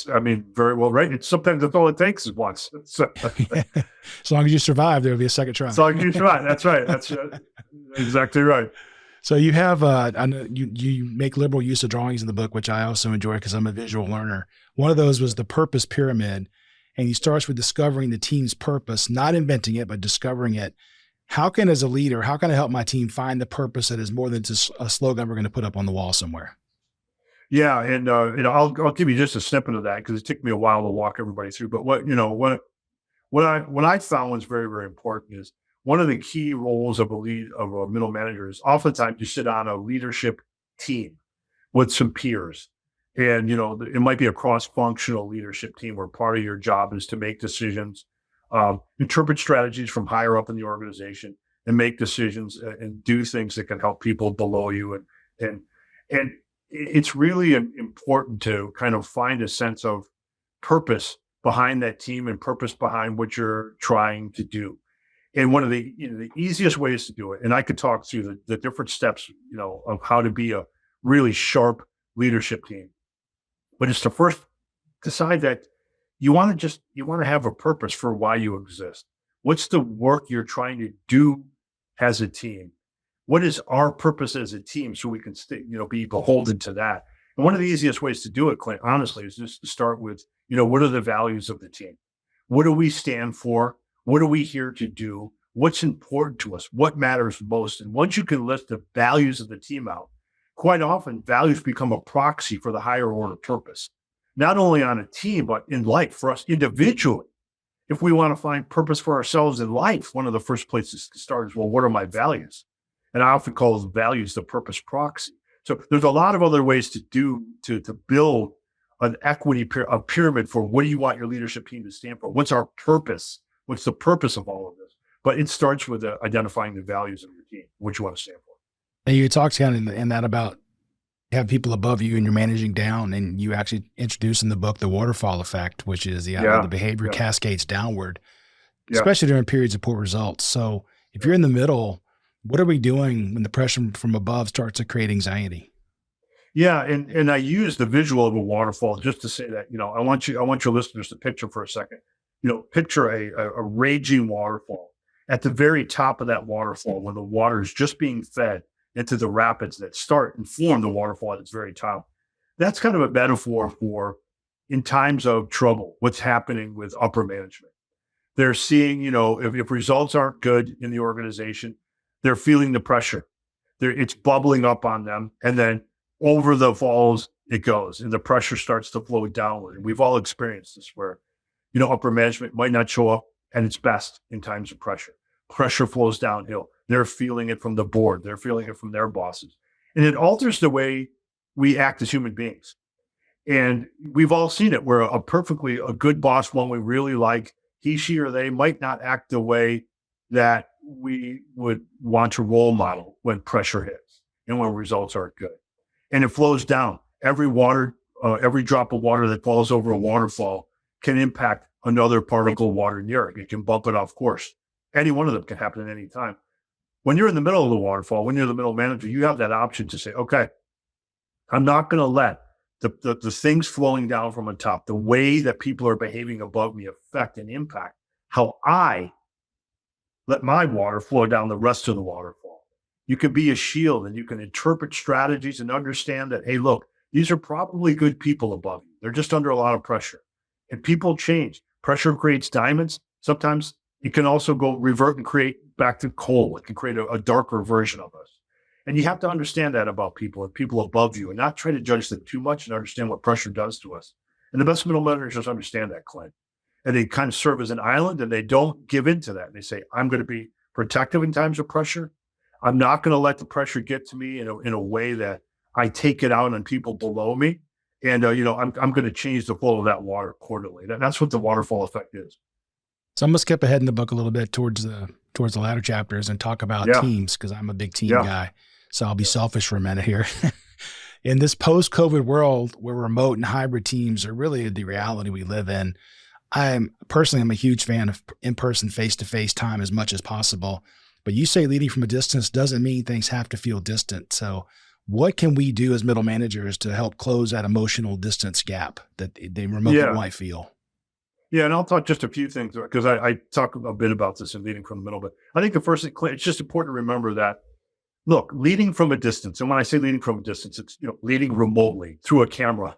very well, right. Sometimes that's all it takes is once.
As long as you survive, there'll be a second try.
As long as you survive. That's right. That's exactly right.
So you have, I know you make liberal use of drawings in the book, which I also enjoy because I'm a visual learner. One of those was the purpose pyramid, and he starts with discovering the team's purpose, not inventing it, but discovering it. How can I help my team find the purpose that is more than just a slogan we're going to put up on the wall somewhere?
Yeah, and I'll give you just a snippet of that, because it took me a while to walk everybody through. But what I found was very, very important is one of the key roles of a middle manager is oftentimes you sit on a leadership team with some peers, and it might be a cross-functional leadership team where part of your job is to make decisions, interpret strategies from higher up in the organization, and make decisions and do things that can help people below you, and it's really important to kind of find a sense of purpose behind that team and purpose behind what you're trying to do. And one of the the easiest ways to do it, and I could talk through the different steps, of how to be a really sharp leadership team, but it's to first decide that you want to have a purpose for why you exist. What's the work you're trying to do as a team? What is our purpose as a team, so we can be beholden to that? And one of the easiest ways to do it, Clint, honestly, is just to start with, what are the values of the team? What do we stand for? What are we here to do? What's important to us? What matters most? And once you can list the values of the team out, quite often values become a proxy for the higher order purpose, not only on a team, but in life for us individually. If we want to find purpose for ourselves in life, one of the first places to start is, well, what are my values? And I often call values the purpose proxy. So there's a lot of other ways to build an a pyramid for what do you want your leadership team to stand for? What's our purpose? What's the purpose of all of this? But it starts with identifying the values of your team, what you want to stand for.
And you talked kind of in that about have people above you and you're managing down, and you actually introduce in the book the waterfall effect, which is the behavior cascades downward, especially during periods of poor results. So if you're in the middle, what are we doing when the pressure from above starts to create anxiety?
Yeah, and I use the visual of a waterfall just to say that, I want your listeners to picture for a second, picture a raging waterfall. At the very top of that waterfall, when the water is just being fed into the rapids that start and form the waterfall at its very top. That's kind of a metaphor for, in times of trouble, what's happening with upper management. They're seeing, if results aren't good in the organization, they're feeling the pressure. It's bubbling up on them, and then over the falls it goes, and the pressure starts to flow downward. And we've all experienced this where, upper management might not show up at its best in times of pressure. Pressure flows downhill. They're feeling it from the board. They're feeling it from their bosses. And it alters the way we act as human beings. And we've all seen it where a good boss, one we really like, he, she, or they might not act the way that we would want to role model when pressure hits and when results aren't good. And it flows down. Every drop of water that falls over a waterfall can impact another particle of water near it. It can bump it off course. Any one of them can happen at any time. When you're in the middle of the waterfall, when you're the middle manager, you have that option to say, okay, I'm not going to let the things flowing down from the top, the way that people are behaving above me affect and impact how I let my water flow down the rest of the waterfall. You can be a shield and you can interpret strategies and understand that, hey, look, these are probably good people above you. They're just under a lot of pressure. And people change. Pressure creates diamonds. Sometimes it can also go revert and create back to coal. It can create a darker version of us. And you have to understand that about people and people above you and not try to judge them too much and understand what pressure does to us. And the best middle managers understand that, Clint. And they kind of serve as an island and they don't give into that. And they say, I'm going to be protective in times of pressure. I'm not going to let the pressure get to me in a way that I take it out on people below me. And, I'm going to change the flow of that water accordingly. That's what the waterfall effect is.
So I'm going to skip ahead in the book a little bit towards the latter chapters and talk about teams, because I'm a big team guy. So I'll be selfish for a minute here. In this post-COVID world where remote and hybrid teams are really the reality we live in, I'm a huge fan of in-person, face-to-face time as much as possible. But you say leading from a distance doesn't mean things have to feel distant. So what can we do as middle managers to help close that emotional distance gap that they remotely might feel?
Yeah, and I'll talk just a few things because I talk a bit about this in leading from the middle. But I think the first thing, it's just important to remember that, look, leading from a distance, and when I say leading from a distance, it's leading remotely through a camera,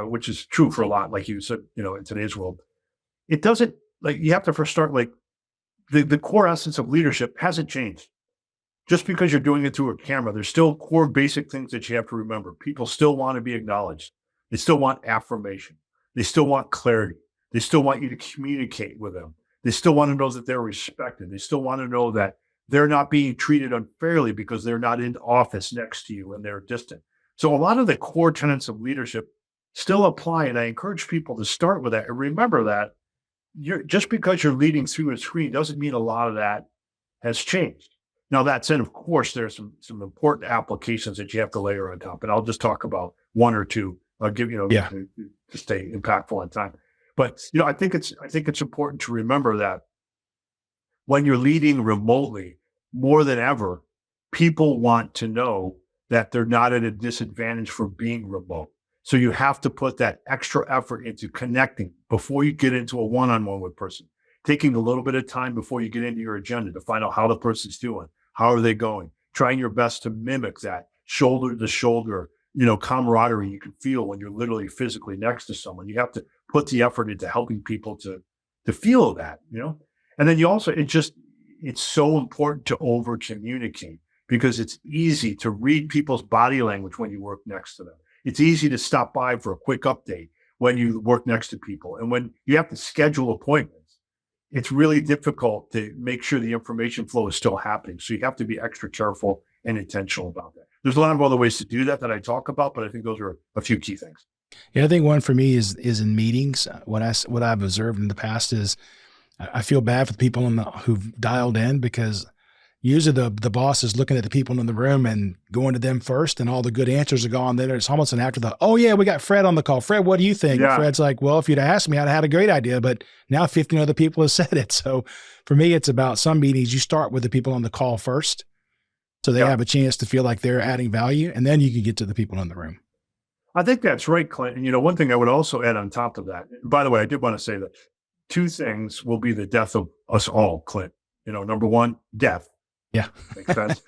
which is true for a lot, like you said, in today's world. It doesn't, you have to first start, the core essence of leadership hasn't changed. Just because you're doing it through a camera, there's still core basic things that you have to remember. People still want to be acknowledged. They still want affirmation. They still want clarity. They still want you to communicate with them. They still want to know that they're respected. They still want to know that they're not being treated unfairly because they're not in office next to you and they're distant. So a lot of the core tenets of leadership still apply. And I encourage people to start with that and remember that just because you're leading through a screen doesn't mean a lot of that has changed. Now, that said, of course, there's some important applications that you have to layer on top. And I'll just talk about one or two. I'll give, to stay impactful on time. But, I think it's important to remember that when you're leading remotely, more than ever, people want to know that they're not at a disadvantage for being remote. So you have to put that extra effort into connecting before you get into a one-on-one with a person, taking a little bit of time before you get into your agenda to find out how the person's doing, how are they going, trying your best to mimic that shoulder to shoulder, camaraderie you can feel when you're literally physically next to someone. You have to put the effort into helping people to feel that, and then you also, it's so important to over communicate because it's easy to read people's body language when you work next to them. It's easy to stop by for a quick update when you work next to people. And when you have to schedule appointments, it's really difficult to make sure the information flow is still happening. So you have to be extra careful and intentional about that. There's a lot of other ways to do that I talk about, but I think those are a few key things.
Yeah, I think one for me is in meetings. What I've observed in the past is I feel bad for the people who've dialed in because usually the boss is looking at the people in the room and going to them first, and all the good answers are gone. Then it's almost an afterthought. Oh yeah, we got Fred on the call. Fred, what do you think? Yeah. Fred's like, well, if you'd asked me, I'd have had a great idea, but now 15 other people have said it. So for me, it's about some meetings, you start with the people on the call first, so they have a chance to feel like they're adding value, and then you can get to the people in the room.
I think that's right, Clint. And one thing I would also add on top of that, by the way, I did want to say that two things will be the death of us all, Clint. Number one, death.
Yeah.
Makes sense.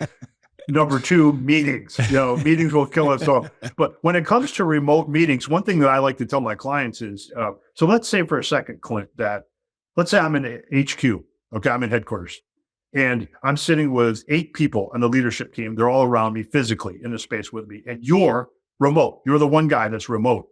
Number two, meetings. Meetings will kill us all. But when it comes to remote meetings, one thing that I like to tell my clients is, so let's say for a second, Clint, let's say I'm in HQ. Okay, I'm in headquarters. And I'm sitting with 8 people on the leadership team. They're all around me physically in the space with me. And you're remote. You're the one guy that's remote.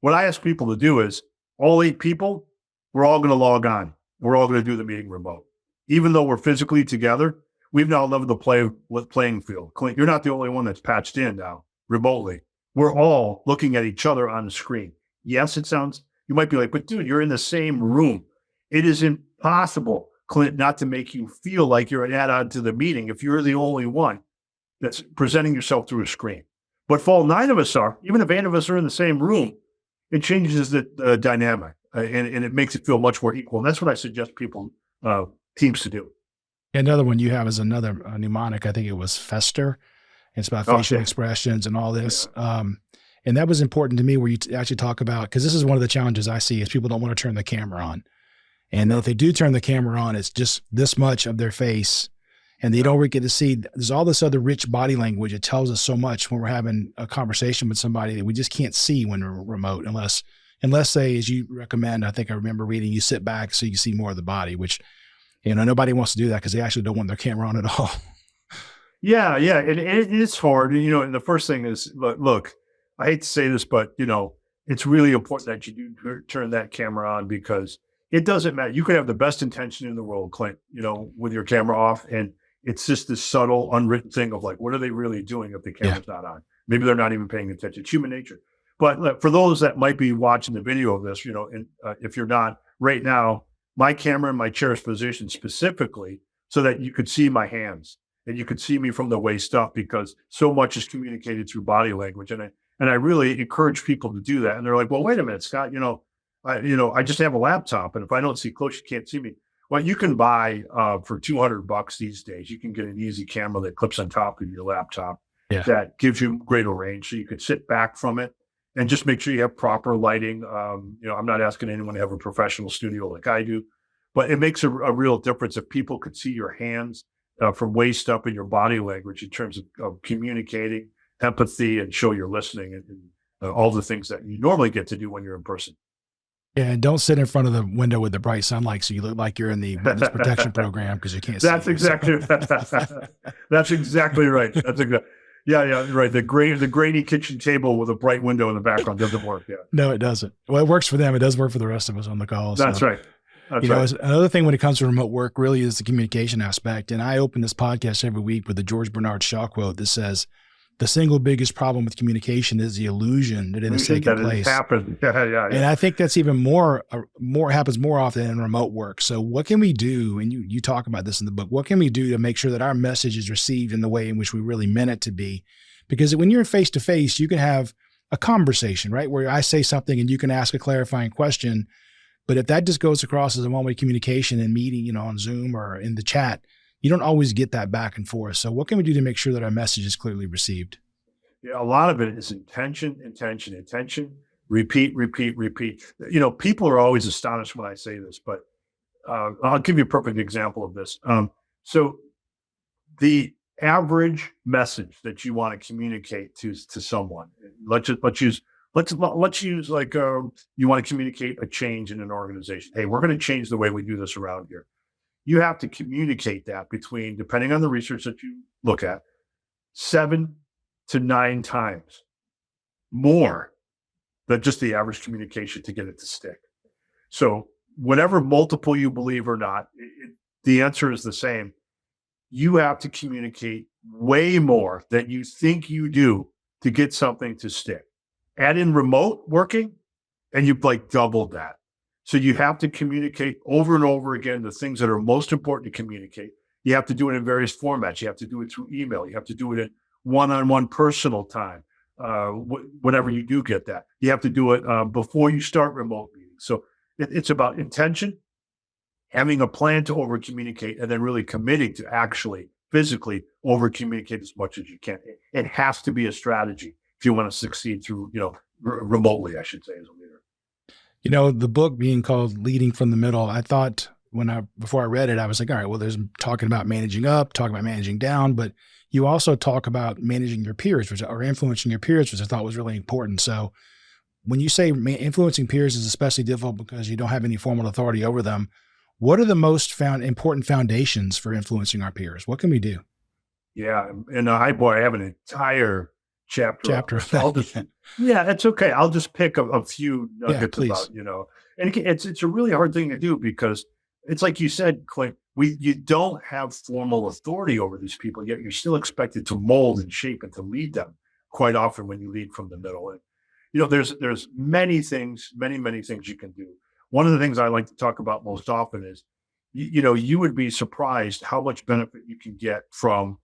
What I ask people to do is, all 8 people, we're all going to log on. We're all going to do the meeting remote. Even though we're physically together, we've now leveled the playing field. Clint, you're not the only one that's patched in now remotely. We're all looking at each other on the screen. Yes, you might be like, but dude, you're in the same room. It is impossible, Clint, not to make you feel like you're an add-on to the meeting if you're the only one that's presenting yourself through a screen. But if all 9 of us are, even if 8 of us are in the same room, it changes the dynamic and it makes it feel much more equal. And that's what I suggest people, teams to do.
Another one you have is another mnemonic. I think it was Fester. It's about facial expressions and all this. Yeah. And that was important to me where you actually talk about, because this is one of the challenges I see is people don't want to turn the camera on. And if they do turn the camera on, it's just this much of their face and they don't really get to see. There's all this other rich body language. It tells us so much when we're having a conversation with somebody that we just can't see when we're remote unless say, as you recommend, I think I remember reading, you sit back so you can see more of the body, which, nobody wants to do that because they actually don't want their camera on at all.
Yeah. Yeah. It's hard. And the first thing is, look, I hate to say this, but it's really important that you do turn that camera on because it doesn't matter. You could have the best intention in the world, Clint, with your camera off. And it's just this subtle, unwritten thing of like, what are they really doing if the camera's not on? Maybe they're not even paying attention. It's human nature. But for those that might be watching the video of this, and if you're not right now, my camera in my chair is positioned specifically so that you could see my hands and you could see me from the waist up because so much is communicated through body language. And I really encourage people to do that. And they're like, well, wait a minute, Scott, I just have a laptop. And if I don't see close, you can't see me. Well, you can buy for $200 these days, you can get an easy camera that clips on top of your laptop that gives you greater range. So you could sit back from it and just make sure you have proper lighting. I'm not asking anyone to have a professional studio like I do, but it makes a real difference if people could see your hands from waist up in your body language in terms of communicating, empathy, and show you're listening and all the things that you normally get to do when you're in person.
Yeah, and don't sit in front of the window with the bright sunlight so you look like you're in the witness protection program because you can't see.
That's exactly that's exactly right. That's exactly. Yeah, right. The grainy kitchen table with a bright window in the background doesn't work. Yeah.
No, it doesn't. Well, it works for them. It does work for the rest of us on the call.
That's right. That's right.
Another thing when it comes to remote work really is the communication aspect. And I open this podcast every week with the George Bernard Shaw quote that says, the single biggest problem with communication is the illusion that it is taking place.
Yeah.
And I think that's even happens more often in remote work. So what can we do? And you talk about this in the book. What can we do to make sure that our message is received in the way in which we really meant it to be? Because when you're face to face, you can have a conversation, right? Where I say something and you can ask a clarifying question. But if that just goes across as a one-way communication in meeting, on Zoom or in the chat, you don't always get that back and forth. So what can we do to make sure that our message is clearly received?
Yeah, a lot of it is intention, repeat. People are always astonished when I say this, but I'll give you a perfect example of this. So the average message that you want to communicate to someone, let's use like you want to communicate a change in an organization. Hey, we're going to change the way we do this around here. You have to communicate that between, depending on the research that you look at, 7 to 9 times more than just the average communication to get it to stick. So whatever multiple you believe or not, the answer is the same. You have to communicate way more than you think you do to get something to stick. Add in remote working and you've like doubled that. So you have to communicate over and over again the things that are most important to communicate. You have to do it in various formats. You have to do it through email. You have to do it in one-on-one personal time, whenever you do get that. You have to do it before you start remote meetings. So it's about intention, having a plan to over-communicate, and then really committing to actually physically over-communicate as much as you can. It has to be a strategy if you want to succeed through, remotely, I should say, as a leader.
The book being called Leading from the Middle, I thought before I read it, I was like, all right, well, there's talking about managing up, talking about managing down, but you also talk about managing your peers or influencing your peers, which I thought was really important. So when you say influencing peers is especially difficult because you don't have any formal authority over them, what are the most important foundations for influencing our peers? What can we do?
Yeah. And I have an entire chapter.
Yeah,
that's okay. I'll just pick a few nuggets about, and it's a really hard thing to do because it's like you said, Clint, you don't have formal authority over these people, yet you're still expected to mold and shape and to lead them quite often when you lead from the middle. And, there's many things you can do. One of the things I like to talk about most often is you would be surprised how much benefit you can get from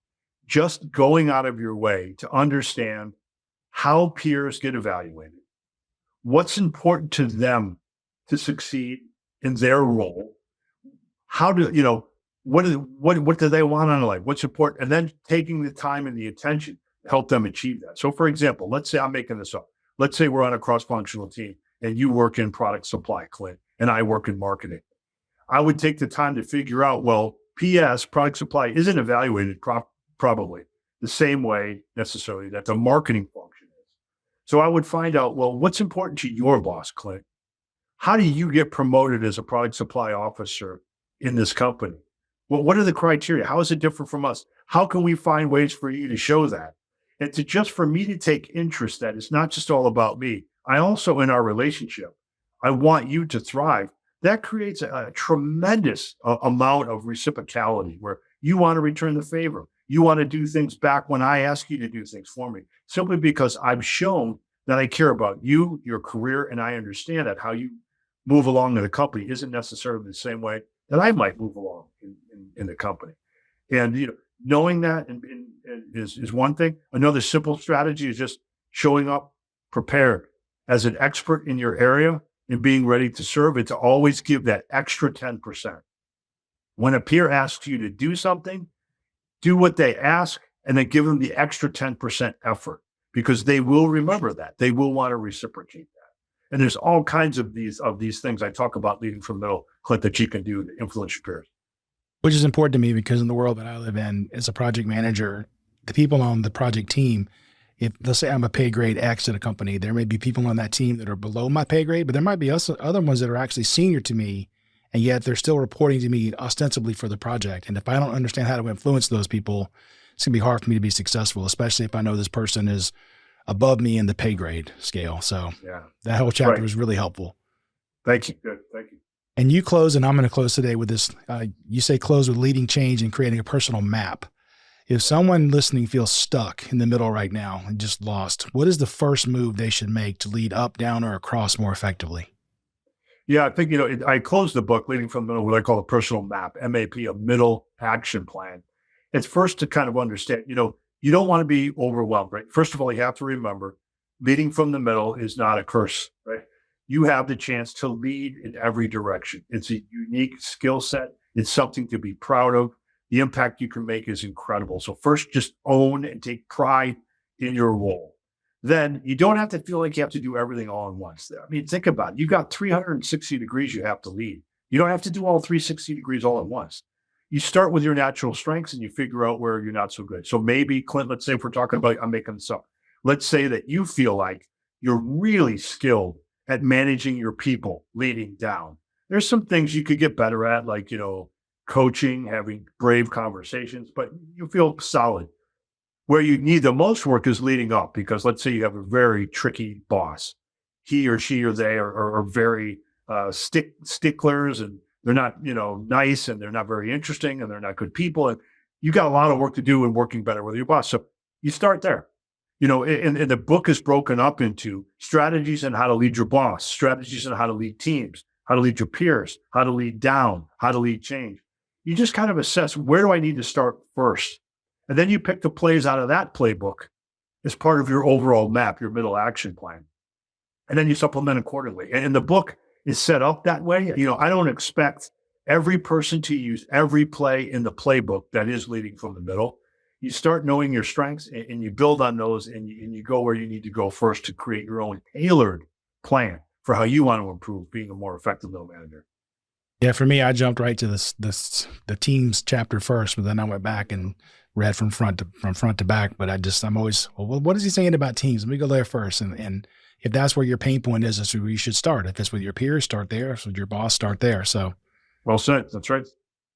just going out of your way to understand how peers get evaluated, what's important to them to succeed in their role, how do what do they want out of life, what's important, and then taking the time and the attention to help them achieve that. So, for example, let's say I'm making this up. Let's say we're on a cross-functional team, and you work in product supply, Clint, and I work in marketing. I would take the time to figure out, well, PS, product supply, isn't evaluated probably the same way necessarily that the marketing function is. So I would find out, well, what's important to your boss, Clint? How do you get promoted as a product supply officer in this company? Well, what are the criteria? How is it different from us? How can we find ways for you to show that? And to just for me to take interest that it's not just all about me. I also, in our relationship, I want you to thrive. That creates a tremendous amount of reciprocality where you want to return the favor. You want to do things back when I ask you to do things for me, simply because I've shown that I care about you, your career, and I understand that how you move along in the company isn't necessarily the same way that I might move along in the company. And knowing that is one thing. Another simple strategy is just showing up prepared as an expert in your area and being ready to serve, and to always give that extra 10%. When a peer asks you to do something, do what they ask and then give them the extra 10% effort, because they will remember that. They will want to reciprocate that. And there's all kinds of these things I talk about leading from the middle, Clint, that you can do to influence your peers.
Which is important to me because in the world that I live in as a project manager, the people on the project team, if let's say I'm a pay grade X at a company, there may be people on that team that are below my pay grade, but there might be other ones that are actually senior to me, and yet they're still reporting to me ostensibly for the project. And if I don't understand how to influence those people, it's going to be hard for me to be successful, especially if I know this person is above me in the pay grade scale. So that whole chapter was really helpful.
Thank you. Good. Thank you.
And you close, and I'm going to close today with this. You say close with leading change and creating a personal map. If someone listening feels stuck in the middle right now and just lost, what is the first move they should make to lead up, down, or across more effectively?
Yeah, I think, I closed the book, Leading from the Middle, what I call a personal map, MAP, a middle action plan. It's first to kind of understand, you don't want to be overwhelmed, right? First of all, you have to remember leading from the middle is not a curse, right? You have the chance to lead in every direction. It's a unique skill set. It's something to be proud of. The impact you can make is incredible. So first, just own and take pride in your role. Then you don't have to feel like you have to do everything all at once. I mean, think about it. You've got 360 degrees you have to lead. You don't have to do all 360 degrees all at once. You start with your natural strengths and you figure out where you're not so good. So maybe, Clint, let's say if we're talking about, I'm making this up. Let's say that you feel like you're really skilled at managing your people, leading down. There's some things you could get better at, like, coaching, having brave conversations, but you feel solid. Where you need the most work is leading up, because let's say you have a very tricky boss. He or she or they are very sticklers, and they're not, nice, and they're not very interesting, and they're not good people. And you got a lot of work to do in working better with your boss. So you start there. And the book is broken up into strategies on how to lead your boss, strategies on how to lead teams, how to lead your peers, how to lead down, how to lead change. You just kind of assess, where do I need to start first? And then you pick the plays out of that playbook as part of your overall map, your middle action plan. And then you supplement accordingly. And the book is set up that way. I don't expect every person to use every play in the playbook that is leading from the middle. You start knowing your strengths and you build on those, and you go where you need to go first to create your own tailored plan for how you want to improve being a more effective middle manager.
Yeah, for me, I jumped right to the teams chapter first, but then I went back and read from front to back. But I'm always, well, what is he saying about teams? Let me go there first. And if that's where your pain point is, that's where you should start. If it's with your peers, start there. If it's with your boss, start there. So
well said. That's right.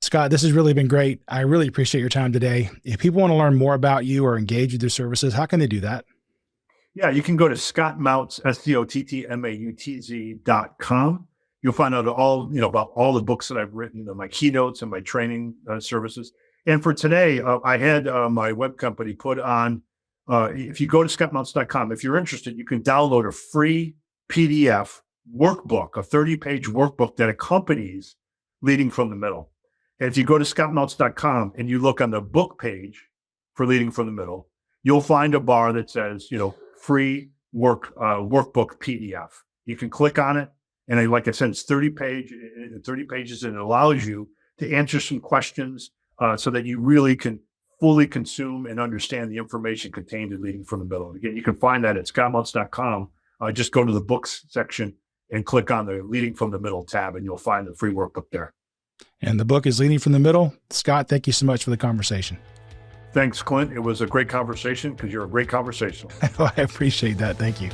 Scott, this has really been great. I really appreciate your time today. If people want to learn more about you or engage with your services, how can they do that?
Yeah, you can go to scottmautz, SCOTTMAUTZ.com. You'll find out about all the books that I've written, my keynotes and my training services. And for today, I had my web company put on, if you go to scottmautz.com, if you're interested, you can download a free PDF workbook, a 30-page workbook that accompanies leading from the middle. And if you go to scottmautz.com and you look on the book page for Leading from the Middle, you'll find a bar that says, free workbook PDF. You can click on it. And like I said, it's 30 pages, and it allows you to answer some questions so that you really can fully consume and understand the information contained in Leading from the Middle. Again, you can find that at scottmautz.com. Just go to the books section and click on the Leading from the Middle tab, and you'll find the free workbook there.
And the book is Leading from the Middle. Scott, thank you so much for the conversation.
Thanks, Clint. It was a great conversation because you're a great conversationalist.
I appreciate that. Thank you.